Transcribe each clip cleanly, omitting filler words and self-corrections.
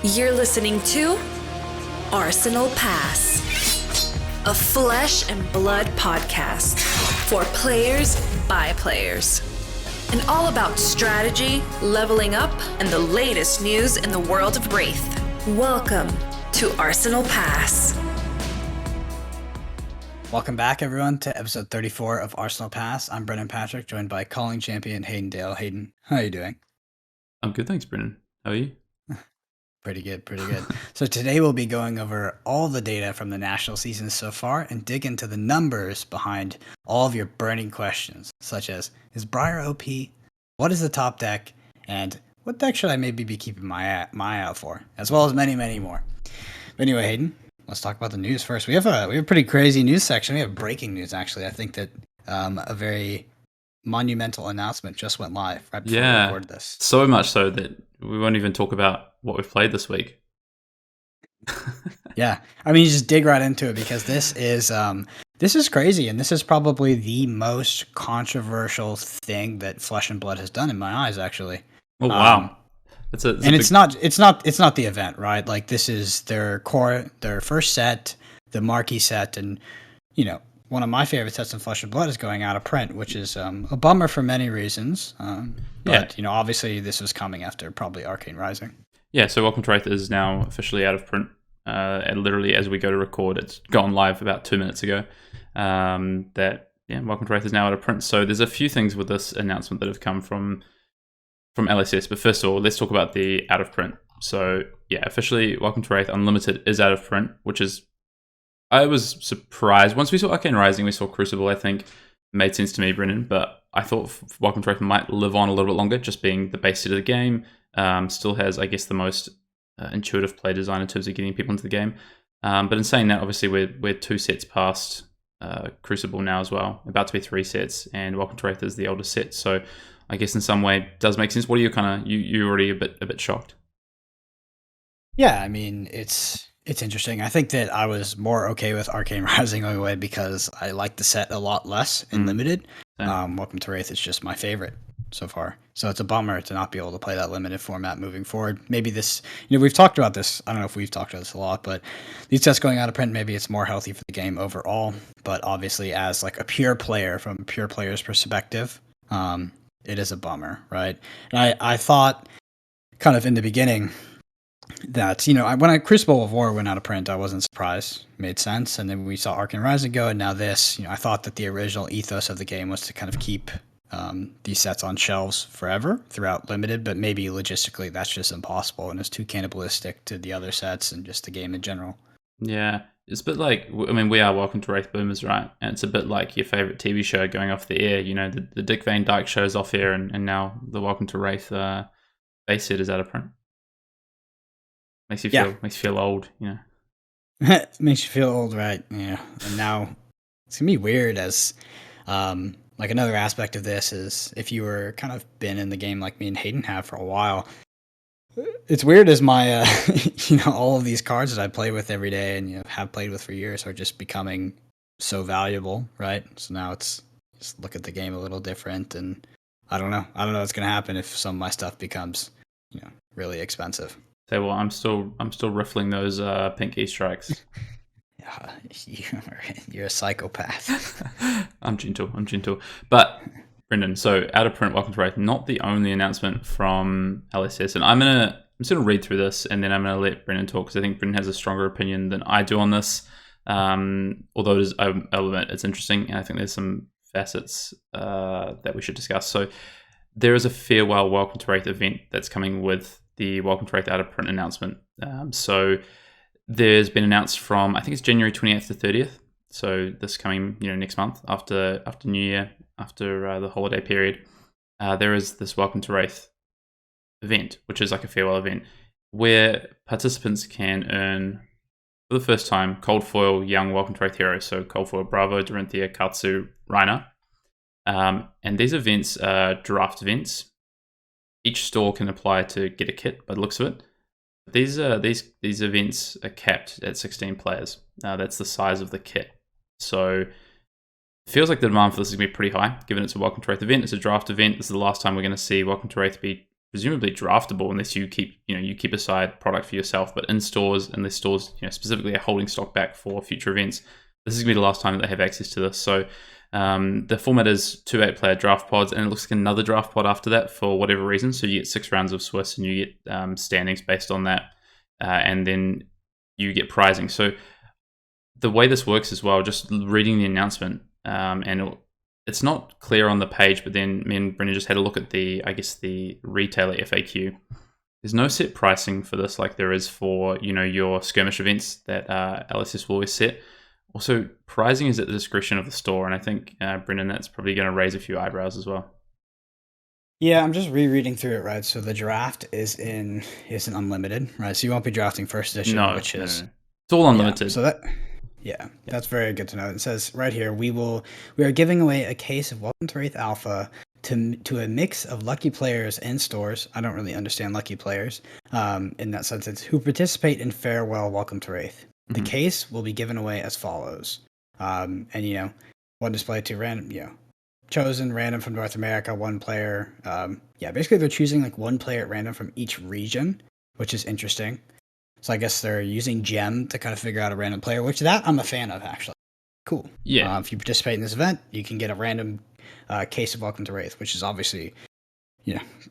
You're listening to Arsenal Pass, a flesh and blood podcast for players by players. And all about strategy, leveling up, and the latest news in the world of Wraith. Welcome to Arsenal Pass. Welcome back, everyone, to episode 34 of Arsenal Pass. I'm Brennan Patrick, joined by calling champion Hayden Dale. Hayden, how are you doing? I'm good, thanks, Brennan. How are you? Pretty good. So today we'll be going over all the data from the national season so far and dig into the numbers behind all of your burning questions, such as, is Briar OP? What is the top deck? And what deck should I maybe be keeping my eye out for? As well as many, many more. But anyway, Hayden, let's talk about the news first. We have a pretty crazy news section. We have breaking news, actually. I think that a very monumental announcement just went live right before we recorded this. So much so that we won't even talk about what we've played this week. Yeah, I mean, you just dig right into it because this is crazy, and this is probably the most controversial thing that Flesh and Blood has done in my eyes, actually. Oh wow! It's not the event, right? Like, this is their first set, the marquee set, and one of my favorite sets in Flesh and Blood is going out of print, which is a bummer for many reasons. But obviously this was coming after probably Arcane Rising. Yeah, so Welcome to Wraith is now officially out of print. And literally, as we go to record, it's gone live about 2 minutes ago. Welcome to Wraith is now out of print. So there's a few things with this announcement that have come from LSS. But first of all, let's talk about the out of print. So yeah, officially, Welcome to Wraith Unlimited is out of print, which is, I was surprised. Once we saw Arcane Rising, we saw Crucible, I think. Made sense to me, Brennan, but I thought Welcome to Wraith might live on a little bit longer, just being the base set of the game. Still has, I guess, the most intuitive play design in terms of getting people into the game. But in saying that, obviously, we're 2 sets past Crucible now as well, about to be 3 sets, and Welcome to Wraith is the oldest set. So I guess in some way it does make sense. What are you you already a bit shocked? Yeah, I mean, it's interesting. I think that I was more okay with Arcane Rising going away because I like the set a lot less in Limited. Welcome to Wraith is just my favorite so far. So it's a bummer to not be able to play that limited format moving forward. Maybe this, we've talked about this. I don't know if we've talked about this a lot, but these sets going out of print, maybe it's more healthy for the game overall. But obviously, as like a pure player, from a pure player's perspective, it is a bummer, right? And I thought kind of in the beginning that, when Crucible of War went out of print, I wasn't surprised. It made sense. And then we saw Arcane Rising go, and now this, I thought that the original ethos of the game was to kind of keep these sets on shelves forever throughout Limited, but maybe logistically that's just impossible, and it's too cannibalistic to the other sets and just the game in general. Yeah, it's a bit like, we are Welcome to Wraith boomers, right? And it's a bit like your favorite TV show going off the air. The Dick Van Dyke show's off air, and now the Welcome to Wraith base set is out of print. Makes you feel old, Makes you feel old, right? Yeah. And now it's gonna be weird as another aspect of this is if you were kind of been in the game like me and Hayden have for a while. It's weird as my all of these cards that I play with every day and have played with for years are just becoming so valuable, right? So now it's just look at the game a little different, and I don't know what's gonna happen if some of my stuff becomes really expensive. Say, well, I'm still riffling those pink E-strikes. You're a psychopath. I'm gentle. But Brendan, so out of print, Welcome to Wraith, not the only announcement from LSS, and I'm just gonna read through this, and then I'm gonna let Brendan talk because I think Brendan has a stronger opinion than I do on this. Although it is, I'll admit, it's interesting, and I think there's some facets that we should discuss. So there is a farewell Welcome to Wraith event that's coming with the Welcome to Wraith out of print announcement. So there's been announced from, I think it's January 28th to 30th. So this coming, next month after New Year, after the holiday period, there is this Welcome to Wraith event, which is like a farewell event where participants can earn, for the first time, Cold Foil Young Welcome to Wraith heroes. So Cold Foil Bravo, Dorinthia, Katsu, Reina. And these events are draft events. Each store can apply to get a kit by the looks of it. These events are capped at 16 players. That's the size of the kit. So it feels like the demand for this is going to be pretty high, given it's a Welcome to Wraith event. It's a draft event. This is the last time we're going to see Welcome to Wraith be presumably draftable unless you keep aside product for yourself. But in stores, unless stores specifically are holding stock back for future events, this is going to be the last time that they have access to this. So the format is 2 8-player draft pods, and it looks like another draft pod after that for whatever reason. So you get 6 rounds of Swiss, and you get standings based on that, and then you get prizing. So the way this works as well, just reading the announcement, and it's not clear on the page, but then me and Brendan just had a look at the retailer FAQ. There's no set pricing for this like there is for, your skirmish events that LSS will always set. Also, pricing is at the discretion of the store, and I think, Brendan, that's probably going to raise a few eyebrows as well. Yeah, I'm just rereading through it, right? So the draft isn't unlimited, right? So you won't be drafting first edition, which is... No. It's all unlimited. Yeah, so that's very good to know. It says right here, we are giving away a case of Welcome to Wraith Alpha to a mix of lucky players and stores. I don't really understand lucky players in that sense. It's who participate in Farewell Welcome to Wraith. The case will be given away as follows. And one display to random, chosen random from North America, 1 player. Basically they're choosing like 1 player at random from each region, which is interesting. So I guess they're using Gem to kind of figure out a random player, which that I'm a fan of, actually. Cool. Yeah. If you participate in this event, you can get a random case of Welcome to Wraith, which is obviously,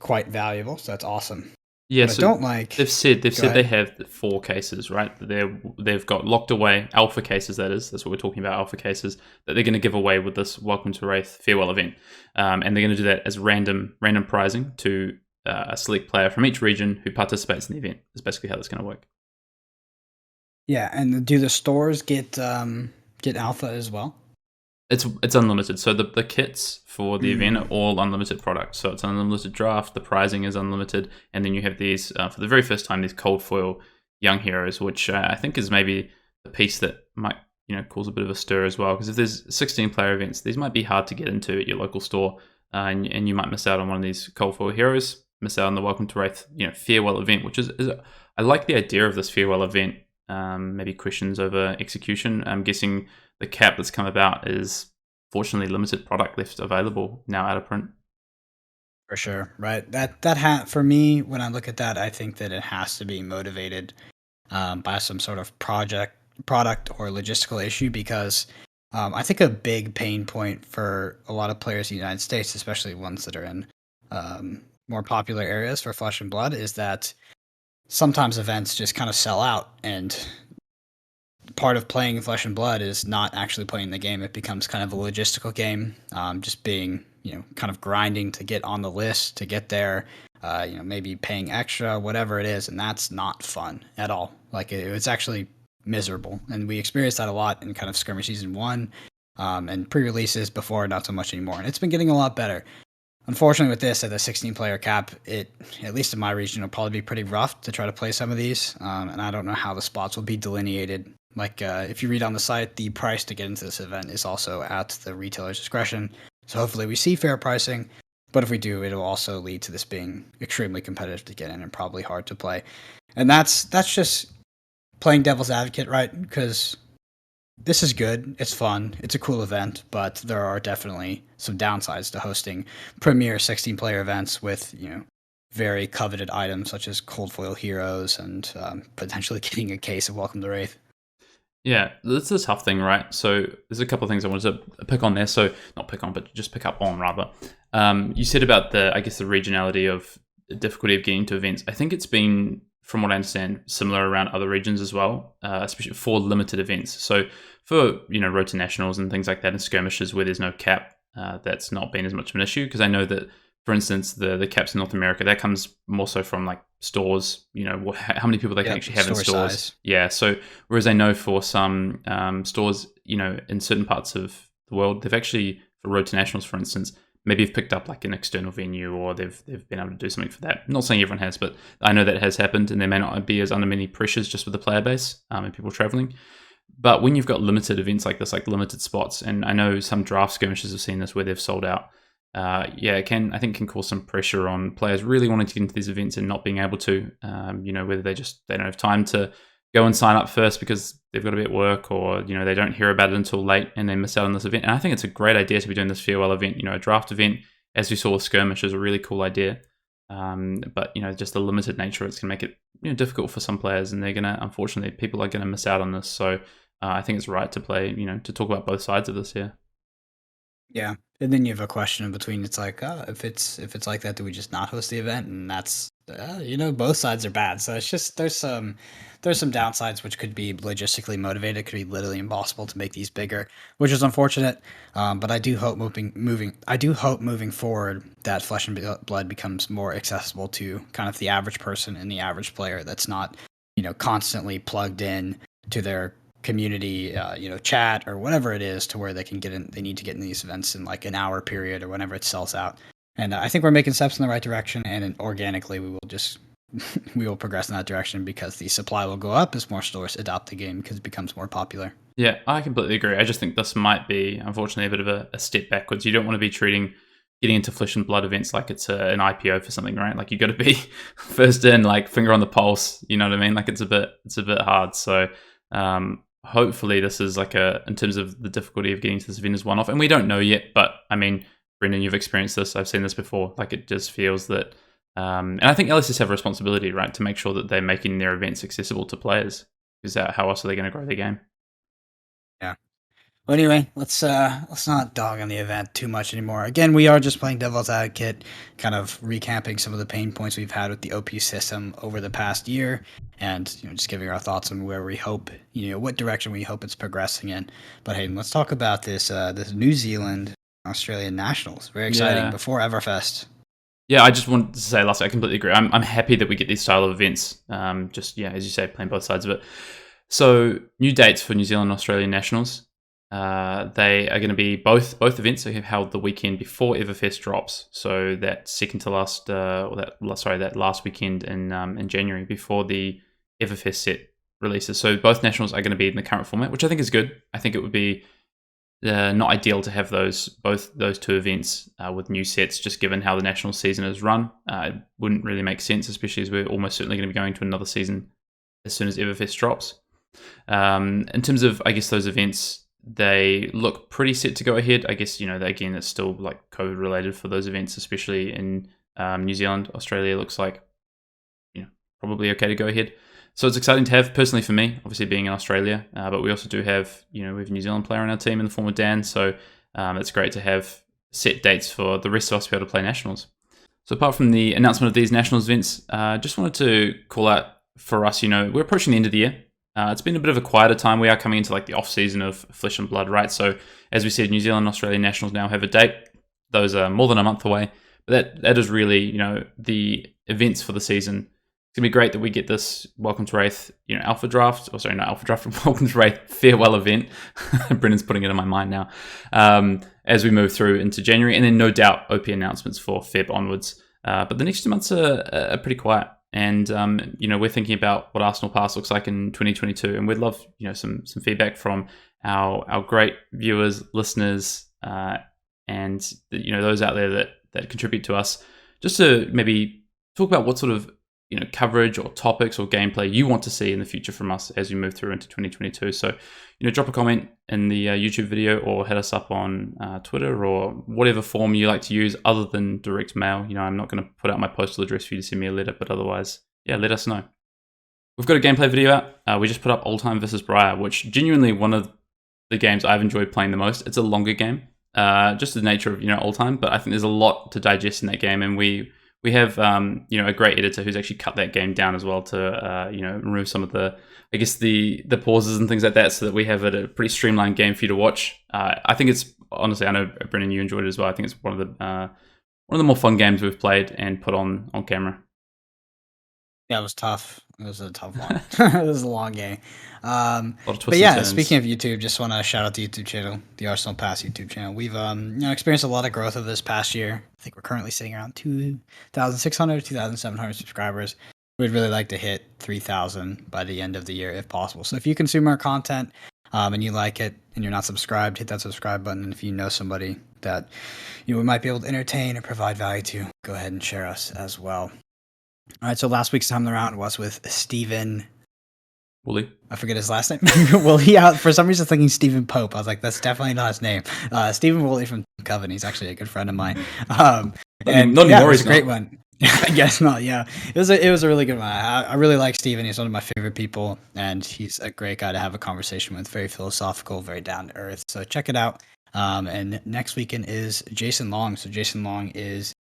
quite valuable. So that's awesome. Yeah, so I don't like. They've said they have 4 cases, right? They've got locked away alpha cases. That's what we're talking about, alpha cases that they're going to give away with this Welcome to Wraith farewell event, and they're going to do that as random prizing to a select player from each region who participates in the event. That's basically how that's going to work. Yeah, and do the stores get alpha as well? It's unlimited. So the kits for the event are all unlimited products. So it's unlimited draft. The prizing is unlimited, and then you have these for the very first time, these cold foil young heroes, which I think is maybe the piece that might cause a bit of a stir as well. Because if there's 16-player events, these might be hard to get into at your local store, and you might miss out on one of these cold foil heroes. Miss out on the Welcome to Wraith farewell event, which is I like the idea of this farewell event. Maybe questions over execution. I'm guessing the cap that's come about is fortunately limited product left available now out of print. For sure, right? That for me, when I look at that, I think that it has to be motivated by some sort of product or logistical issue, because I think a big pain point for a lot of players in the United States, especially ones that are in more popular areas for Flesh and Blood, is that sometimes events just kind of sell out, and part of playing Flesh and Blood is not actually playing the game. It becomes kind of a logistical game, just being, kind of grinding to get on the list, to get there, maybe paying extra, whatever it is, and that's not fun at all. Like, it's actually miserable, and we experienced that a lot in kind of Skirmish Season 1, and pre-releases before, not so much anymore, and it's been getting a lot better. Unfortunately, with this, at the 16-player cap, it, at least in my region, will probably be pretty rough to try to play some of these, and I don't know how the spots will be delineated. Like, if you read on the site, the price to get into this event is also at the retailer's discretion, so hopefully we see fair pricing, but if we do, it'll also lead to this being extremely competitive to get in and probably hard to play. And that's just playing devil's advocate, right? Because this is good, it's fun, it's a cool event, but there are definitely some downsides to hosting premier 16-player events with, very coveted items such as cold foil heroes and potentially getting a case of Welcome to Wraith. Yeah, that's the tough thing, right? So there's a couple of things I wanted to pick on there. So not pick on, but just pick up on, rather. You said about the regionality of the difficulty of getting to events. I think it's been, from what I understand, similar around other regions as well, especially for limited events. So for, Road to Nationals and things like that, and skirmishes where there's no cap, that's not been as much of an issue. Because I know that, for instance, the caps in North America, that comes more so from like stores, how many people they can actually have in stores. Size. Yeah. So whereas I know for some stores, in certain parts of the world, they've actually, for Road to Nationals, for instance, maybe have picked up like an external venue, or they've been able to do something for that. I'm not saying everyone has, but I know that has happened, and they may not be as under many pressures just with the player base and people traveling. But when you've got limited events like this, like limited spots, and I know some draft skirmishes have seen this where they've sold out. It can cause some pressure on players really wanting to get into these events and not being able to, whether they don't have time to go and sign up first because they've got to be at work, or, they don't hear about it until late and they miss out on this event. And I think it's a great idea to be doing this farewell event, a draft event, as we saw with Skirmish, is a really cool idea. But just the limited nature, it's going to make it difficult for some players, and unfortunately, people are going to miss out on this. So I think it's right to play, to talk about both sides of this here. Yeah, and then you have a question in between. It's like, if it's like that, do we just not host the event? And that's both sides are bad. So it's just there's some downsides which could be logistically motivated. It could be literally impossible to make these bigger, which is unfortunate. But I do hope moving forward that Flesh and Blood becomes more accessible to kind of the average person and the average player that's not constantly plugged in to their community chat or whatever it is, to where they need to get in these events in like an hour period or whenever it sells out. And I think we're making steps in the right direction, and organically we will progress in that direction, because the supply will go up as more stores adopt the game, because it becomes more popular. Yeah, I completely agree. I just think this might be, unfortunately, a bit of a step backwards. You don't want to be treating getting into Flesh and Blood events like it's an IPO for something, right? Like you got to be first in, like finger on the pulse, you know what I mean? Like it's a bit hard. So hopefully this is like in terms of the difficulty of getting to this event is one-off, and we don't know yet, but I mean, Brendan, you've experienced this, I've seen this before, like it just feels that and I think LSS have a responsibility, right, to make sure that they're making their events accessible to players, because how else are they going to grow their game? Yeah. Well, anyway, let's not dog on the event too much anymore. Again, we are just playing devil's advocate, kind of recapping some of the pain points we've had with the OP system over the past year, and just giving our thoughts on where we hope, what direction we hope it's progressing in. But Hayden, let's talk about this New Zealand Australian Nationals. Very exciting, before Everfest. Yeah, I just wanted to say lastly, I completely agree. I'm happy that we get these style of events. As you say, playing both sides of it. So new dates for New Zealand Australian Nationals. They are going to be both events are held the weekend before Everfest drops. So that that last weekend in January, before the Everfest set releases. So both nationals are going to be in the current format, which I think is good. I think it would be not ideal to have both those two events with new sets, just given how the national season is run. It wouldn't really make sense, especially as we're almost certainly going to be going to another season as soon as Everfest drops. In terms of, I guess, those events, they look pretty set to go ahead. I guess, again, it's still like COVID related for those events, especially in New Zealand. Australia looks like, probably okay to go ahead. So it's exciting to have, personally for me, obviously being in Australia, but we also do have, we have a New Zealand player on our team in the form of Dan. So it's great to have set dates for the rest of us to be able to play nationals. So apart from the announcement of these nationals events, just wanted to call out for us, we're approaching the end of the year. It's been a bit of a quieter time. We are coming into like the off season of Flesh and Blood, right? So as we said, New Zealand and Australian Nationals now have a date. Those are more than a month away. But that is really, the events for the season. It's going to be great that we get this Welcome to Wraith, Alpha Draft, Welcome to Wraith farewell event. Brendan's putting it in my mind now. As we move through into January, and then no doubt OP announcements for Feb onwards. But the next 2 months are pretty quiet. And, we're thinking about what Arsenal Pass looks like in 2022. And we'd love, some feedback from our great viewers, listeners, and, those out there that contribute to us, just to maybe talk about what sort of, coverage or topics or gameplay you want to see in the future from us as we move through into 2022. So, drop a comment in the YouTube video, or hit us up on Twitter, or whatever form you like to use other than direct mail. I'm not going to put out my postal address for you to send me a letter, but otherwise, let us know. We've got a gameplay video out. We just put up Old Time vs. Briar, which genuinely one of the games I've enjoyed playing the most. It's a longer game, just the nature of, Old Time, but I think there's a lot to digest in that game, and we have, a great editor who's actually cut that game down as well to, remove some of the, I guess, the pauses and things like that, so that we have a pretty streamlined game for you to watch. I think it's, honestly, I know, Brendan, you enjoyed it as well. I think it's one of the more fun games we've played and put on camera. Yeah, it was tough. It was a tough one. It was a long game. But yeah, turns. Speaking of YouTube, just want to shout out the YouTube channel, the Arsenal Pass YouTube channel. We've experienced a lot of growth of this past year. I think we're currently sitting around 2,600, 2,700 subscribers. We'd really like to hit 3,000 by the end of the year if possible. So if you consume our content and you like it and you're not subscribed, hit that subscribe button. And if you know somebody that we might be able to entertain or provide value to, go ahead and share us as well. All right, so last week's time around was with Stephen Woolley. I forget his last name. Well, for some reason thinking Stephen Pope. I was like, that's definitely not his name. Stephen Woolley from Coven. He's actually a good friend of mine. And not anymore. It was a great one. I guess not. Yeah, it was a really good one. I really like Steven. He's one of my favorite people, and he's a great guy to have a conversation with. Very philosophical, very down to earth. So check it out. And next weekend is Jason Long. So Jason Long is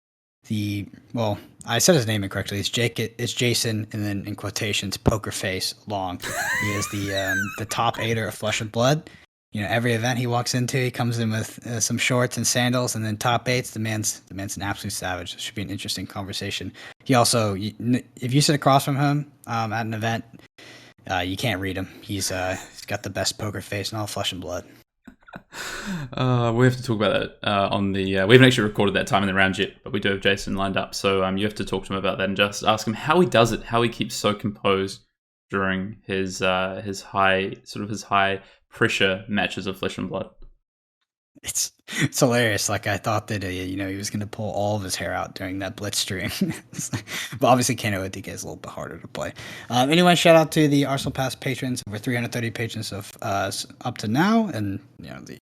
I said his name incorrectly. It's Jason, and then in quotations, Poker Face Long. He is the top aider of Flesh and Blood. Every event he walks into, he comes in with some shorts and sandals, and then top eights. The man's an absolute savage. It should be an interesting conversation. He also, if you sit across from him at an event, you can't read him. He's got the best poker face in all Flesh and Blood. We have to talk about that we haven't actually recorded that time in the round yet, but we do have Jason lined up. So you have to talk to him about that and just ask him how he does it, how he keeps so composed during his high pressure matches of Flesh and Blood. It's hilarious. Like I thought that he was going to pull all of his hair out during that blitz stream, but obviously Kano DK is a little bit harder to play. Anyway, shout out to the Arsenal Pass patrons. Over 330 patrons of up to now, and the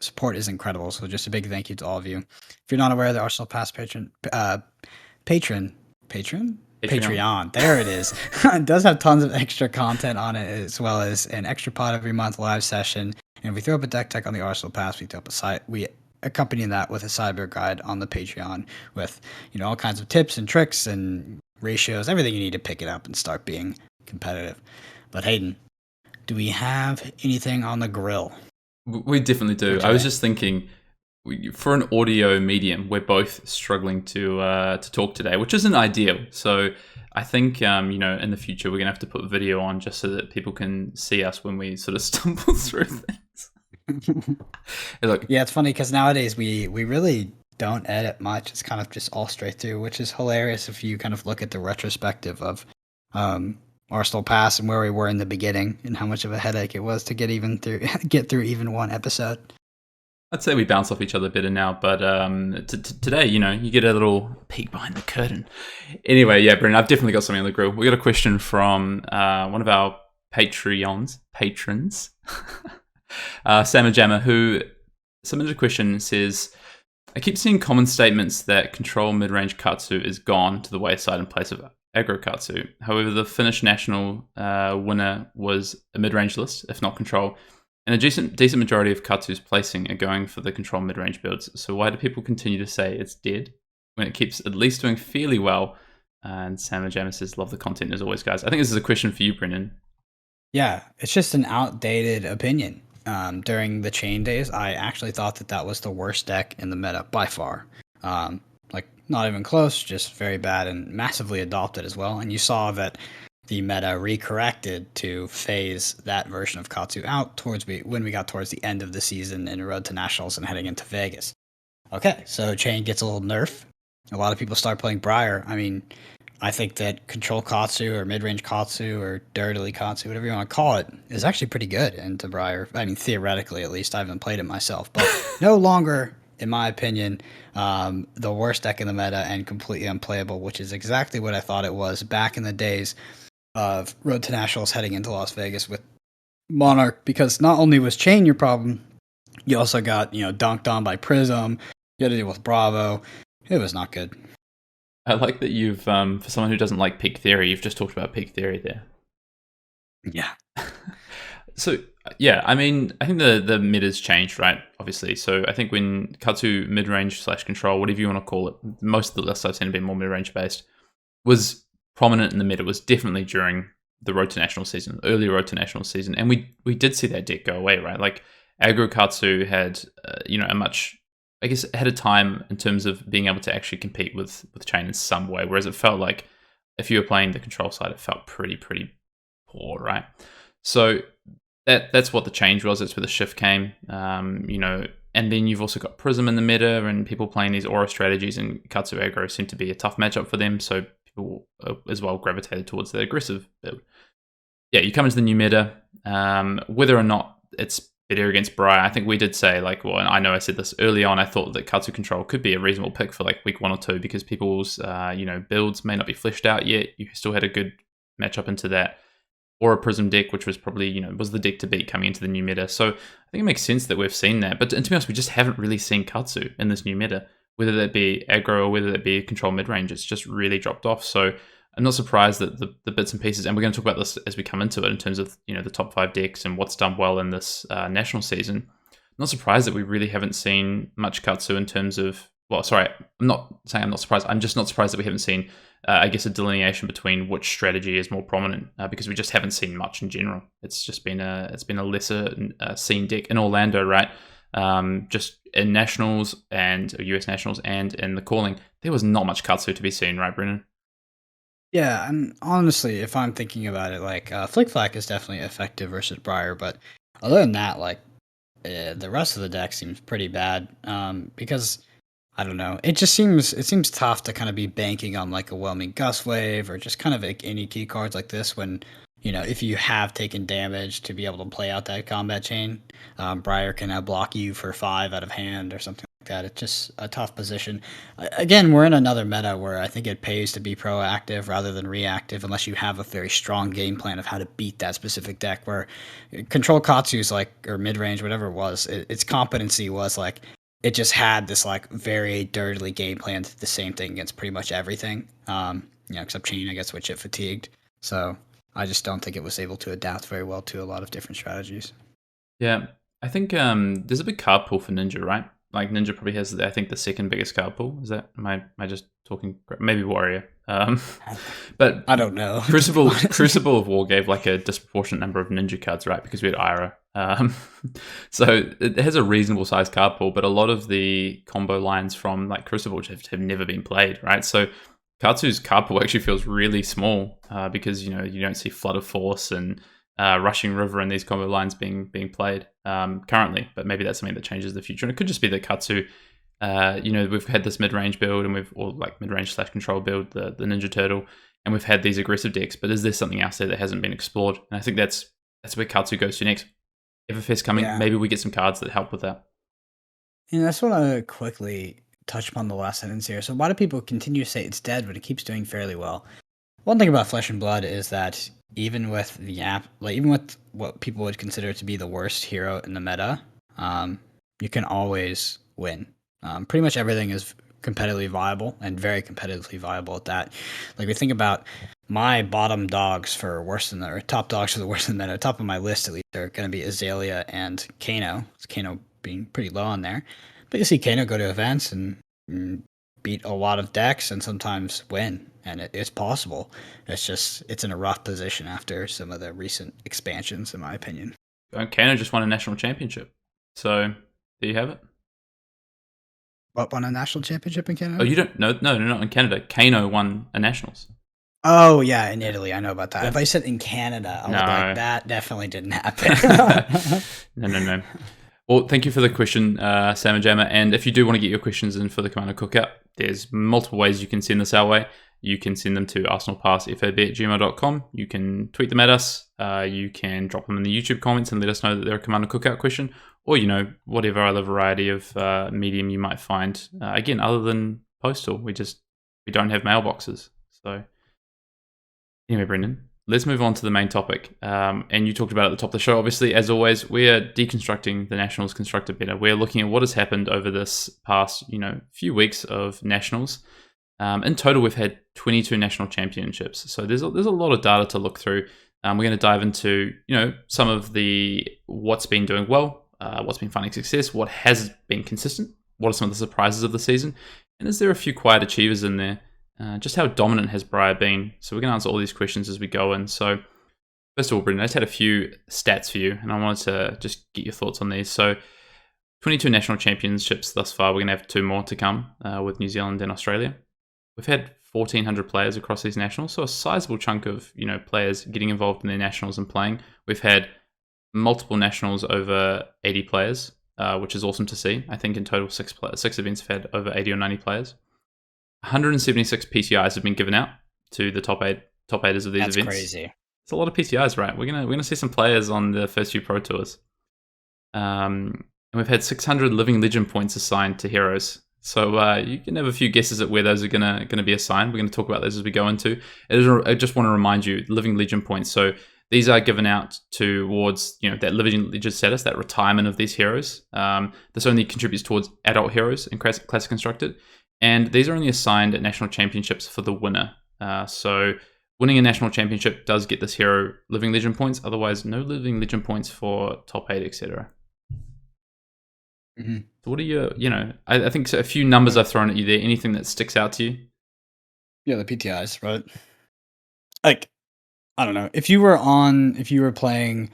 support is incredible. So just a big thank you to all of you. If you're not aware, the Arsenal Pass patron. Patreon. There it is. It does have tons of extra content on it, as well as an extra pod every month, live session. And if we throw up a deck tech on the Arsenal Pass, we accompany that with a cyber guide on the Patreon with all kinds of tips and tricks and ratios, everything you need to pick it up and start being competitive. But Hayden, do we have anything on the grill? We definitely do. I was just thinking, for an audio medium, we're both struggling to talk today, which isn't ideal. So I think in the future we're gonna have to put video on just so that people can see us when we sort of stumble through things. Look, yeah, it's funny because nowadays we really don't edit much. It's kind of just all straight through, which is hilarious if you kind of look at the retrospective of Arsenal Pass and where we were in the beginning and how much of a headache it was to get through even one episode. I'd say we bounce off each other better now, but today, you get a little peek behind the curtain. Anyway, yeah, Brendan, I've definitely got something on the grill. We got a question from one of our patrons, Sam Jammer, who submitted a question. Says, I keep seeing common statements that control mid-range Katsu is gone to the wayside in place of aggro Katsu. However, the Finnish national winner was a mid-range list, if not control. And a decent majority of Katsu's placing are going for the control mid-range builds. So why do people continue to say it's dead when it keeps at least doing fairly well? And Sam Jammer says, love the content as always, guys. I think this is a question for you, Brendan. Yeah, it's just an outdated opinion. During the chain days, I actually thought that was the worst deck in the meta by far. Not even close, just very bad and massively adopted as well. And you saw that the meta recorrected to phase that version of Katsu out when we got towards the end of the season in Road to Nationals and heading into Vegas. Okay, so Chain gets a little nerf. A lot of people start playing Briar. I mean, I think that Control Katsu or Mid-Range Katsu or Dirtily Katsu, whatever you want to call it, is actually pretty good into Briar. I mean, theoretically at least. I haven't played it myself, but no longer, in my opinion, the worst deck in the meta and completely unplayable, which is exactly what I thought it was back in the days of Road to Nationals heading into Las Vegas with Monarch, because not only was Chain your problem, you also got, dunked on by Prism, you had to deal with Bravo. It was not good. I like that you've, for someone who doesn't like Peak Theory, you've just talked about Peak Theory there. Yeah. So, yeah, I mean, I think the meta's changed, right? Obviously. So I think when Katsu mid-range / control, whatever you want to call it, most of the lists I've seen have been more mid-range based, was prominent in the meta. Was definitely during the Road to National season, early Road to National season. And we did see that deck go away, right? Like, aggro Katsu had, a much, I guess, had a time in terms of being able to actually compete with Chain in some way, whereas it felt like if you were playing the control side, it felt pretty poor, right? So that's what the change was. That's where the shift came, and then you've also got Prism in the meta and people playing these aura strategies, and Katsu aggro seemed to be a tough matchup for them, so people as well gravitated towards the aggressive build. Yeah, you come into the new meta, whether or not it's better against Briar, I think we did say, and I know I said this early on, I thought that Katsu control could be a reasonable pick for week 1 or 2 because people's builds may not be fleshed out yet. You still had a good matchup into that, or a Prism deck, which was probably was the deck to beat coming into the new meta. So I think it makes sense that we've seen that, but to be honest, we just haven't really seen Katsu in this new meta. whether that be aggro or whether that be control mid-range. It's just really dropped off. So I'm not surprised that the bits and pieces, and we're going to talk about this as we come into it in terms of, the top 5 decks and what's done well in this national season. I'm not surprised that we really haven't seen much Katsu in terms of, I'm not saying I'm not surprised. I'm just not surprised that we haven't seen, a delineation between which strategy is more prominent, because we just haven't seen much in general. It's just been a lesser seen deck in Orlando, right? Just in nationals and US nationals and in the calling, there was not much Katsu to be seen, right, Brennan? Yeah, and honestly, if I'm thinking about it, like Flick Flack is definitely effective versus Briar, but other than that, like the rest of the deck seems pretty bad. Because I don't know, it seems tough to kind of be banking on like a Whelming Gust Wave or just kind of like any key cards like this when, if you have taken damage to be able to play out that combat chain. Briar can now block you for 5 out of hand or something like that. It's just a tough position. Again, we're in another meta where I think it pays to be proactive rather than reactive unless you have a very strong game plan of how to beat that specific deck, where Control Katsu's or mid-range, whatever it was, its competency was like, it just had this like very dirtily game plan to the same thing against pretty much everything. Except Chain, I guess, which it fatigued. So I just don't think it was able to adapt very well to a lot of different strategies. Yeah, I think there's a big card pool for Ninja, right? Like Ninja probably has, I think, the second biggest card pool. Is that? Am I just talking? Maybe Warrior. But I don't know. Crucible of War gave like a disproportionate number of Ninja cards, right? Because we had Ira. So it has a reasonable sized card pool, but a lot of the combo lines from like Crucible have never been played, right? So Katsu's card pool actually feels really small because you don't see Flood of Force and Rushing River and these combo lines being played currently, but maybe that's something that changes in the future. And it could just be that Katsu, we've had this mid-range build and mid-range / control build, the Ninja Turtle, and we've had these aggressive decks, but is there something else there that hasn't been explored? And I think that's where Katsu goes to next. Everfest coming, maybe we get some cards that help with that. And I just want to quickly touch upon the last sentence here. So why do people continue to say it's dead, but it keeps doing fairly well? One thing about Flesh and Blood is that even with even with what people would consider to be the worst hero in the meta, you can always win. Pretty much everything is competitively viable and very competitively viable at that. Like we think about my bottom dogs for worse than or top dogs for the worst than the meta, top of my list at least, are going to be Azalea and Kano. Kano being pretty low on there. But you see Kano go to events and beat a lot of decks and sometimes win. And it's possible. It's in a rough position after some of the recent expansions, in my opinion. Kano just won a national championship. So there you have it. What, won a national championship in Canada? Oh, you don't? No, not in Canada. Kano won a nationals. Oh, yeah, in Italy. I know about that. Yeah. If I said in Canada, I would be like, that definitely didn't happen. No. Well, thank you for the question, Sam and Jammer. And if you do want to get your questions in for the Commander Cookout, there's multiple ways you can send this our way. You can send them to arsenalpassfab@gmail.com. You can tweet them at us. You can drop them in the YouTube comments and let us know that they're a Commander Cookout question. Or, whatever other variety of medium you might find. Again, other than postal, we don't have mailboxes. So anyway, Brendan, let's move on to the main topic. And you talked about it at the top of the show. Obviously, as always, we are deconstructing the Nationals Constructed Better. We're looking at what has happened over this past, few weeks of Nationals. In total, we've had 22 national championships. So there's a lot of data to look through. We're going to dive into, some of the what's been doing well, what's been finding success, what has been consistent, what are some of the surprises of the season, and is there a few quiet achievers in there? Just how dominant has Briar been? So we're going to answer all these questions as we go in. So first of all, Brendan, I just had a few stats for you, and I wanted to just get your thoughts on these. So 22 national championships thus far. We're going to have 2 more to come with New Zealand and Australia. We've had 1,400 players across these nationals, so a sizable chunk of players getting involved in their nationals and playing. We've had multiple nationals over 80 players, which is awesome to see. I think in total 6 events have had over 80 or 90 players. 176 PCIs have been given out to the top eighters of these events. That's crazy. It's a lot of PCIs, right? We're gonna see some players on the first few Pro Tours. And we've had 600 Living Legend points assigned to heroes. So you can have a few guesses at where those are gonna be assigned. We're going to talk about those as we go into. I just want to remind you, Living Legend points. So these are given out towards, that living legend status, that retirement of these heroes. This only contributes towards adult heroes in Classic Constructed. And these are only assigned at national championships for the winner. So winning a national championship does get this hero living legend points. Otherwise, no living legend points for top 8, etc. Mm-hmm. So what are your, I think a few numbers I've thrown at you there. Anything that sticks out to you? Yeah, the PTIs, right? Like, I don't know. If you were playing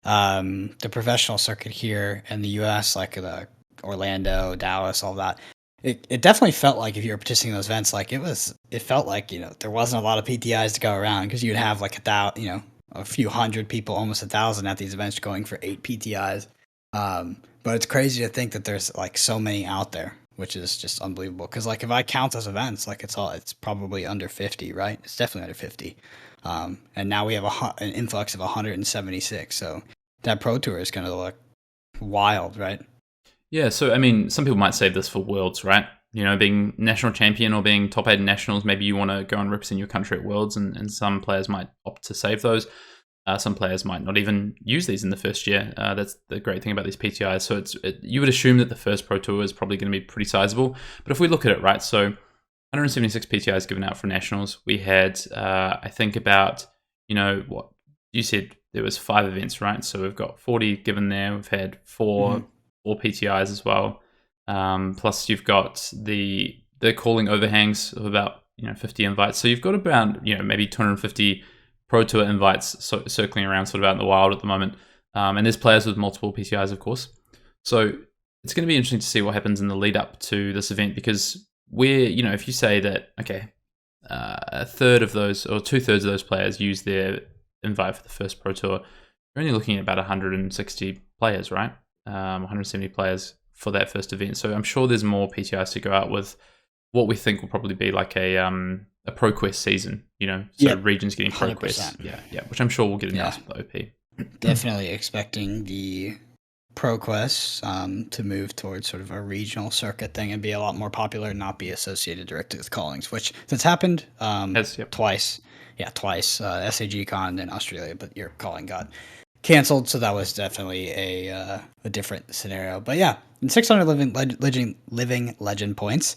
the professional circuit here in the US, like the Orlando, Dallas, all that, it definitely felt like if you were participating in those events, like it felt like, there wasn't a lot of PTIs to go around, because you'd have like a few hundred people, almost 1,000 at these events going for 8 PTIs. But it's crazy to think that there's like so many out there, which is just unbelievable. Because like if I count those events, like it's probably under 50, right? It's definitely under 50. And now we have an influx of 176. So that Pro Tour is going to look wild, right? Yeah. So I mean, some people might save this for Worlds, right? Being national champion or being top 8 in nationals, maybe you want to go and represent your country at Worlds, and some players might opt to save those. Some players might not even use these in the first year. That's the great thing about these PTIs. So you would assume that the first Pro Tour is probably going to be pretty sizable. But if we look at it, right, so 176 PTIs given out for nationals. We had, I think about, what you said, there was 5 events, right? So we've got 40 given there. We've had four PTIs as well. Plus you've got the calling overhangs of about 50 invites. So you've got about maybe 250 Pro Tour invites circling around sort of out in the wild at the moment. And there's players with multiple PTIs, of course. So it's going to be interesting to see what happens in the lead up to this event, because if you say that, okay, a third of those or 2/3 of those players use their invite for the first Pro Tour, you're only looking at about 160 players, right? 170 players for that first event. So I'm sure there's more PTIs to go out with what we think will probably be like a ProQuest season, so regions getting ProQuest. Yeah, which I'm sure we'll get announced with the OP. Definitely expecting the ProQuest to move towards sort of a regional circuit thing and be a lot more popular and not be associated directly with callings, which that's happened twice. Yeah, twice. SAG Con in Australia, but your calling got canceled, so that was definitely a different scenario. But yeah, in 600 living legend points,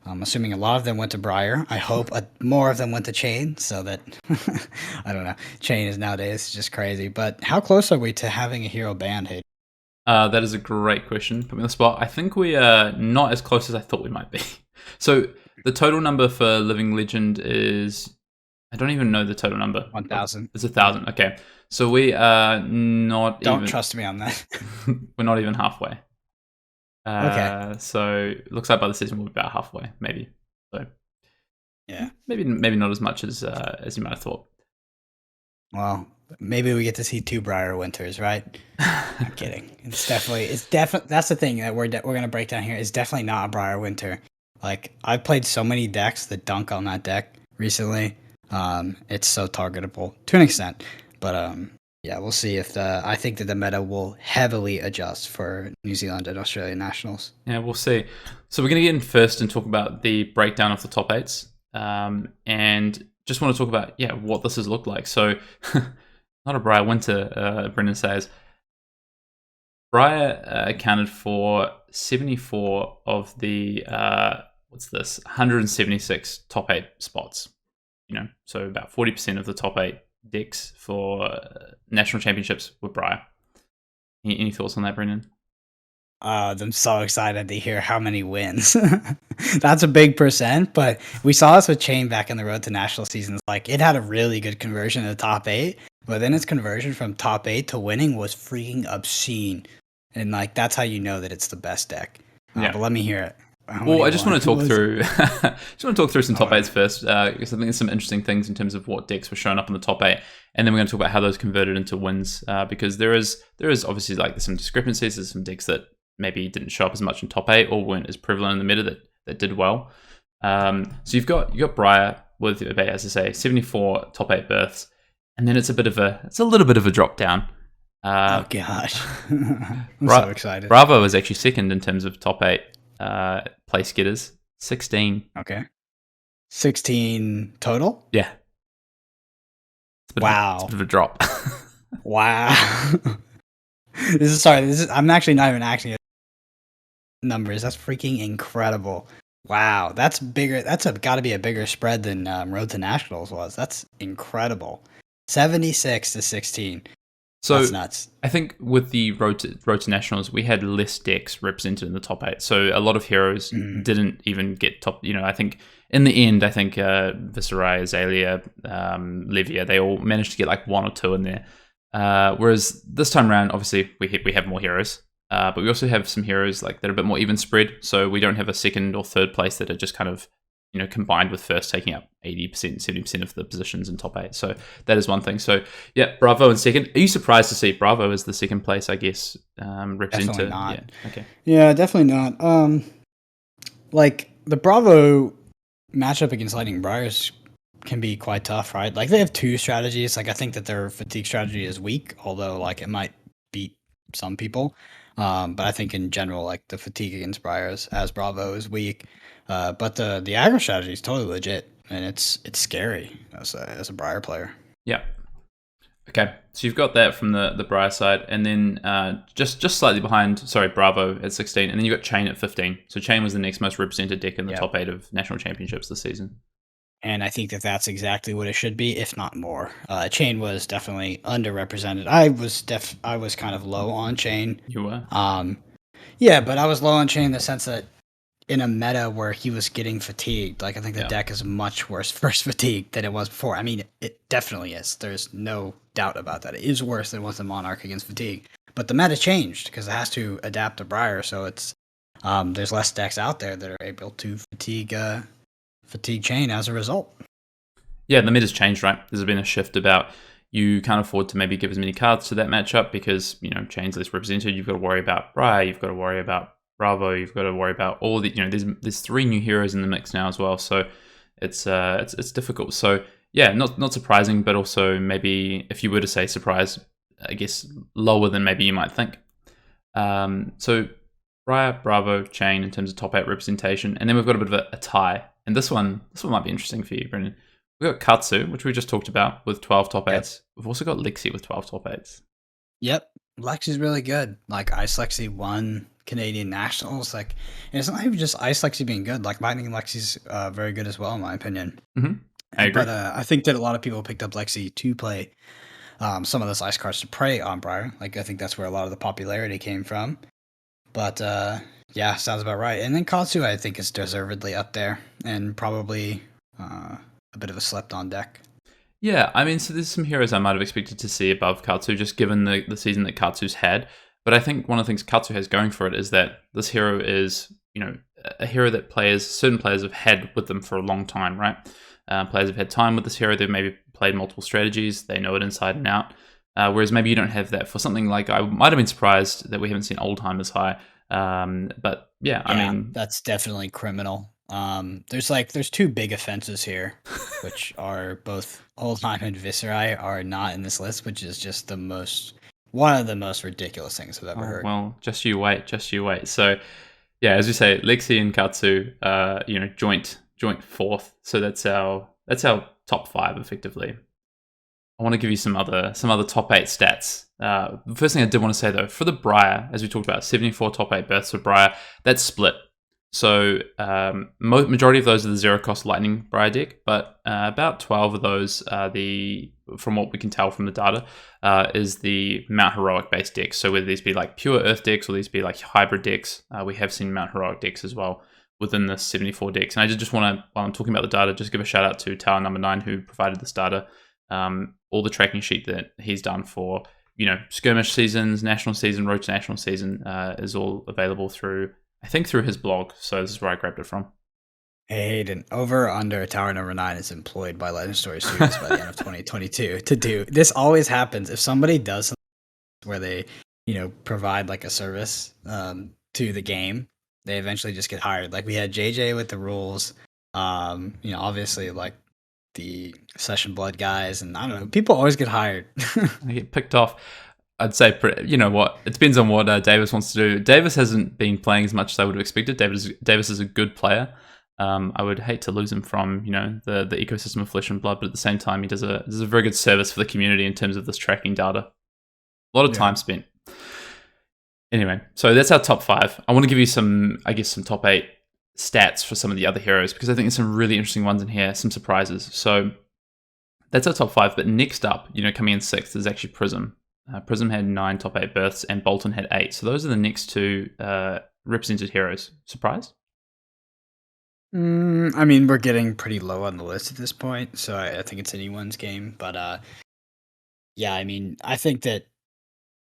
I'm assuming a lot of them went to Briar. I hope more of them went to Chain, so that I don't know. Chain is nowadays just crazy. But how close are we to having a hero banned, Hayden? That is a great question. Put me on the spot. I think we are not as close as I thought we might be. So the total number for living legend is, I don't even know the total number. 1,000. It's 1,000. Okay, so we are not. Don't trust me on that. We're not even halfway. Okay. So it looks like by the season we'll be about halfway, maybe. So yeah, maybe not as much as you might have thought. Well, maybe we get to see 2 Briar Winters, right? I'm kidding. It's definitely. That's the thing that we're gonna break down here. It's definitely not a Briar Winter. Like, I've played so many decks that dunk on that deck recently. It's so targetable to an extent, but yeah, we'll see if I think that the meta will heavily adjust for New Zealand and Australian nationals. Yeah, we'll see. So we're going to get in first and talk about the breakdown of the top 8s, and just want to talk about what this has looked like. So not a Briar Winter, Brendan says. Briar accounted for 74 of the 176 top 8 spots. So about 40% of the top 8 decks for national championships were Briar. Any thoughts on that, Brendan? I'm so excited to hear how many wins. That's a big percent, but we saw this with Chain back in the Road to National seasons. Like, it had a really good conversion in the top 8, but then its conversion from top 8 to winning was freaking obscene. And like, that's how you know that it's the best deck. But let me hear it. Well, I just want to talk through some top 8s first, because I think there's some interesting things in terms of what decks were showing up in the top 8, and then we're going to talk about how those converted into wins, because there is obviously like some discrepancies. There's some decks that maybe didn't show up as much in top 8 or weren't as prevalent in the meta that did well. So you've got Briar with, as I say, 74 top 8 berths, and then it's a little bit of a drop down. Oh gosh, I'm so excited. Bravo is actually second in terms of top 8 place getters, 16. Okay, 16 total. Yeah. Wow, it's a bit of a drop. Wow. I'm actually not even acting at numbers. That's freaking incredible. Wow, that's bigger. That's got to be a bigger spread than Road to Nationals was. That's incredible. 76-16. So that's nuts. I think with the Road to Nationals, we had less decks represented in the top 8. So a lot of heroes didn't even get top. I think in the end, Viserai, Azalea, Livia, they all managed to get like 1 or 2 in there. Whereas this time around, obviously, we have more heroes. But we also have some heroes like that are a bit more even spread. So we don't have a second or third place that are just kind of, combined with first taking up 80%, 70% of the positions in top 8. So that is one thing. So yeah, Bravo in second. Are you surprised to see Bravo as the second place, I guess, represented? Definitely not. Yeah, okay. Yeah, definitely not. Like the Bravo matchup against Lightning Briars can be quite tough, right? Like they have 2 strategies. Like I think that their fatigue strategy is weak, although like it might beat some people. But I think in general, like the fatigue against Briars as Bravo is weak. But the aggro strategy is totally legit, and it's scary as a Briar player. Yeah. Okay, so you've got that from the Briar side, and then just slightly behind, Bravo at 16, and then you got Chain at 15. So Chain was the next most represented deck in the top 8 of national championships this season. And I think that that's exactly what it should be, if not more. Chain was definitely underrepresented. I was kind of low on Chain. You were? Yeah, but I was low on Chain in the sense that in a meta where he was getting fatigued, like I think the deck is much worse first fatigue than it was before. I mean, it definitely is. There's no doubt about that. It is worse than it was in Monarch against fatigue. But the meta changed because it has to adapt to Briar, so it's there's less decks out there that are able to fatigue Chain as a result. Yeah, the meta's changed, right? There's been a shift about you can't afford to maybe give as many cards to that matchup because, Chain's less represented. You've got to worry about Briar, you've got to worry about Bravo, you've got to worry about all the, there's 3 new heroes in the mix now as well. So it's difficult. So yeah, not surprising, but also maybe if you were to say surprise, I guess lower than maybe you might think. So Briar, Bravo, Chain in terms of top 8 representation. And then we've got a bit of a tie. And this one might be interesting for you, Brendan. We've got Katsu, which we just talked about, with 12 top 8s. Yep. We've also got Lexi with 12 top 8s. Yep. Lexi's really good. Like, Ice Lexi won Canadian Nationals. Like, and it's not even just Ice Lexi being good. Like, Lightning Lexi's very good as well, in my opinion. Mm-hmm. I agree. But I think that a lot of people picked up Lexi to play some of those ice cards to prey on Briar. Like, I think that's where a lot of the popularity came from. But, yeah, sounds about right. And then Katsu, I think, is deservedly up there and probably a bit of a slept-on deck. Yeah, I mean, so there's some heroes I might have expected to see above Katsu, just given the season that Katsu's had. But I think one of the things Katsu has going for it is that this hero is, a hero that certain players have had with them for a long time, right? Players have had time with this hero. They've maybe played multiple strategies. They know it inside and out. Whereas maybe you don't have that for something like, I might have been surprised that we haven't seen Oldtime as high. But yeah, I mean, that's definitely criminal. There's 2 big offenses here, which are both Oldtime and Viserai are not in this list, which is just one of the most ridiculous things I've ever heard. Well, just you wait. So yeah, as you say, Lexi and Katsu, joint 4th. So that's our top 5 effectively. I want to give you some other top 8 stats. The first thing I did want to say though, for the Briar, as we talked about, 74 top 8 berths for Briar, that's split. So majority of those are the 0-cost Lightning Briar deck, but about 12 of those are from what we can tell from the data, is the Mount Heroic based decks. So whether these be like pure Earth decks or these be like hybrid decks, we have seen Mount Heroic decks as well within the 74 decks. And I just want to, while I'm talking about the data, just give a shout out to Tower Number 9 who provided this data. All the tracking sheet that he's done for, skirmish seasons, national season, road to national season is all available through his blog. So this is where I grabbed it from. Hey, Hayden, over or under Tower Number 9 is employed by Legend Story Studios by the end of 2022 to do. This always happens. If somebody does something where they, provide like a service to the game, they eventually just get hired. Like we had JJ with the rules, obviously like the Session Blood guys, and I don't know, people always get hired. They get picked off. I'd say, what? It depends on what Davis wants to do. Davis hasn't been playing as much as I would have expected. Davis is a good player. I would hate to lose him from, the ecosystem of Flesh and Blood, but at the same time, he does a very good service for the community in terms of this tracking data. A lot of time spent. Anyway, so that's our top 5. I want to give you some top 8 stats for some of the other heroes, because I think there's some really interesting ones in here, some surprises. So that's our top 5. But next up, coming in 6th is actually Prism. Prism had 9 top 8 berths, and Bolton had 8. So those are the next 2 represented heroes. Surprise? I mean, we're getting pretty low on the list at this point, so I think it's anyone's game. But yeah, I mean, I think that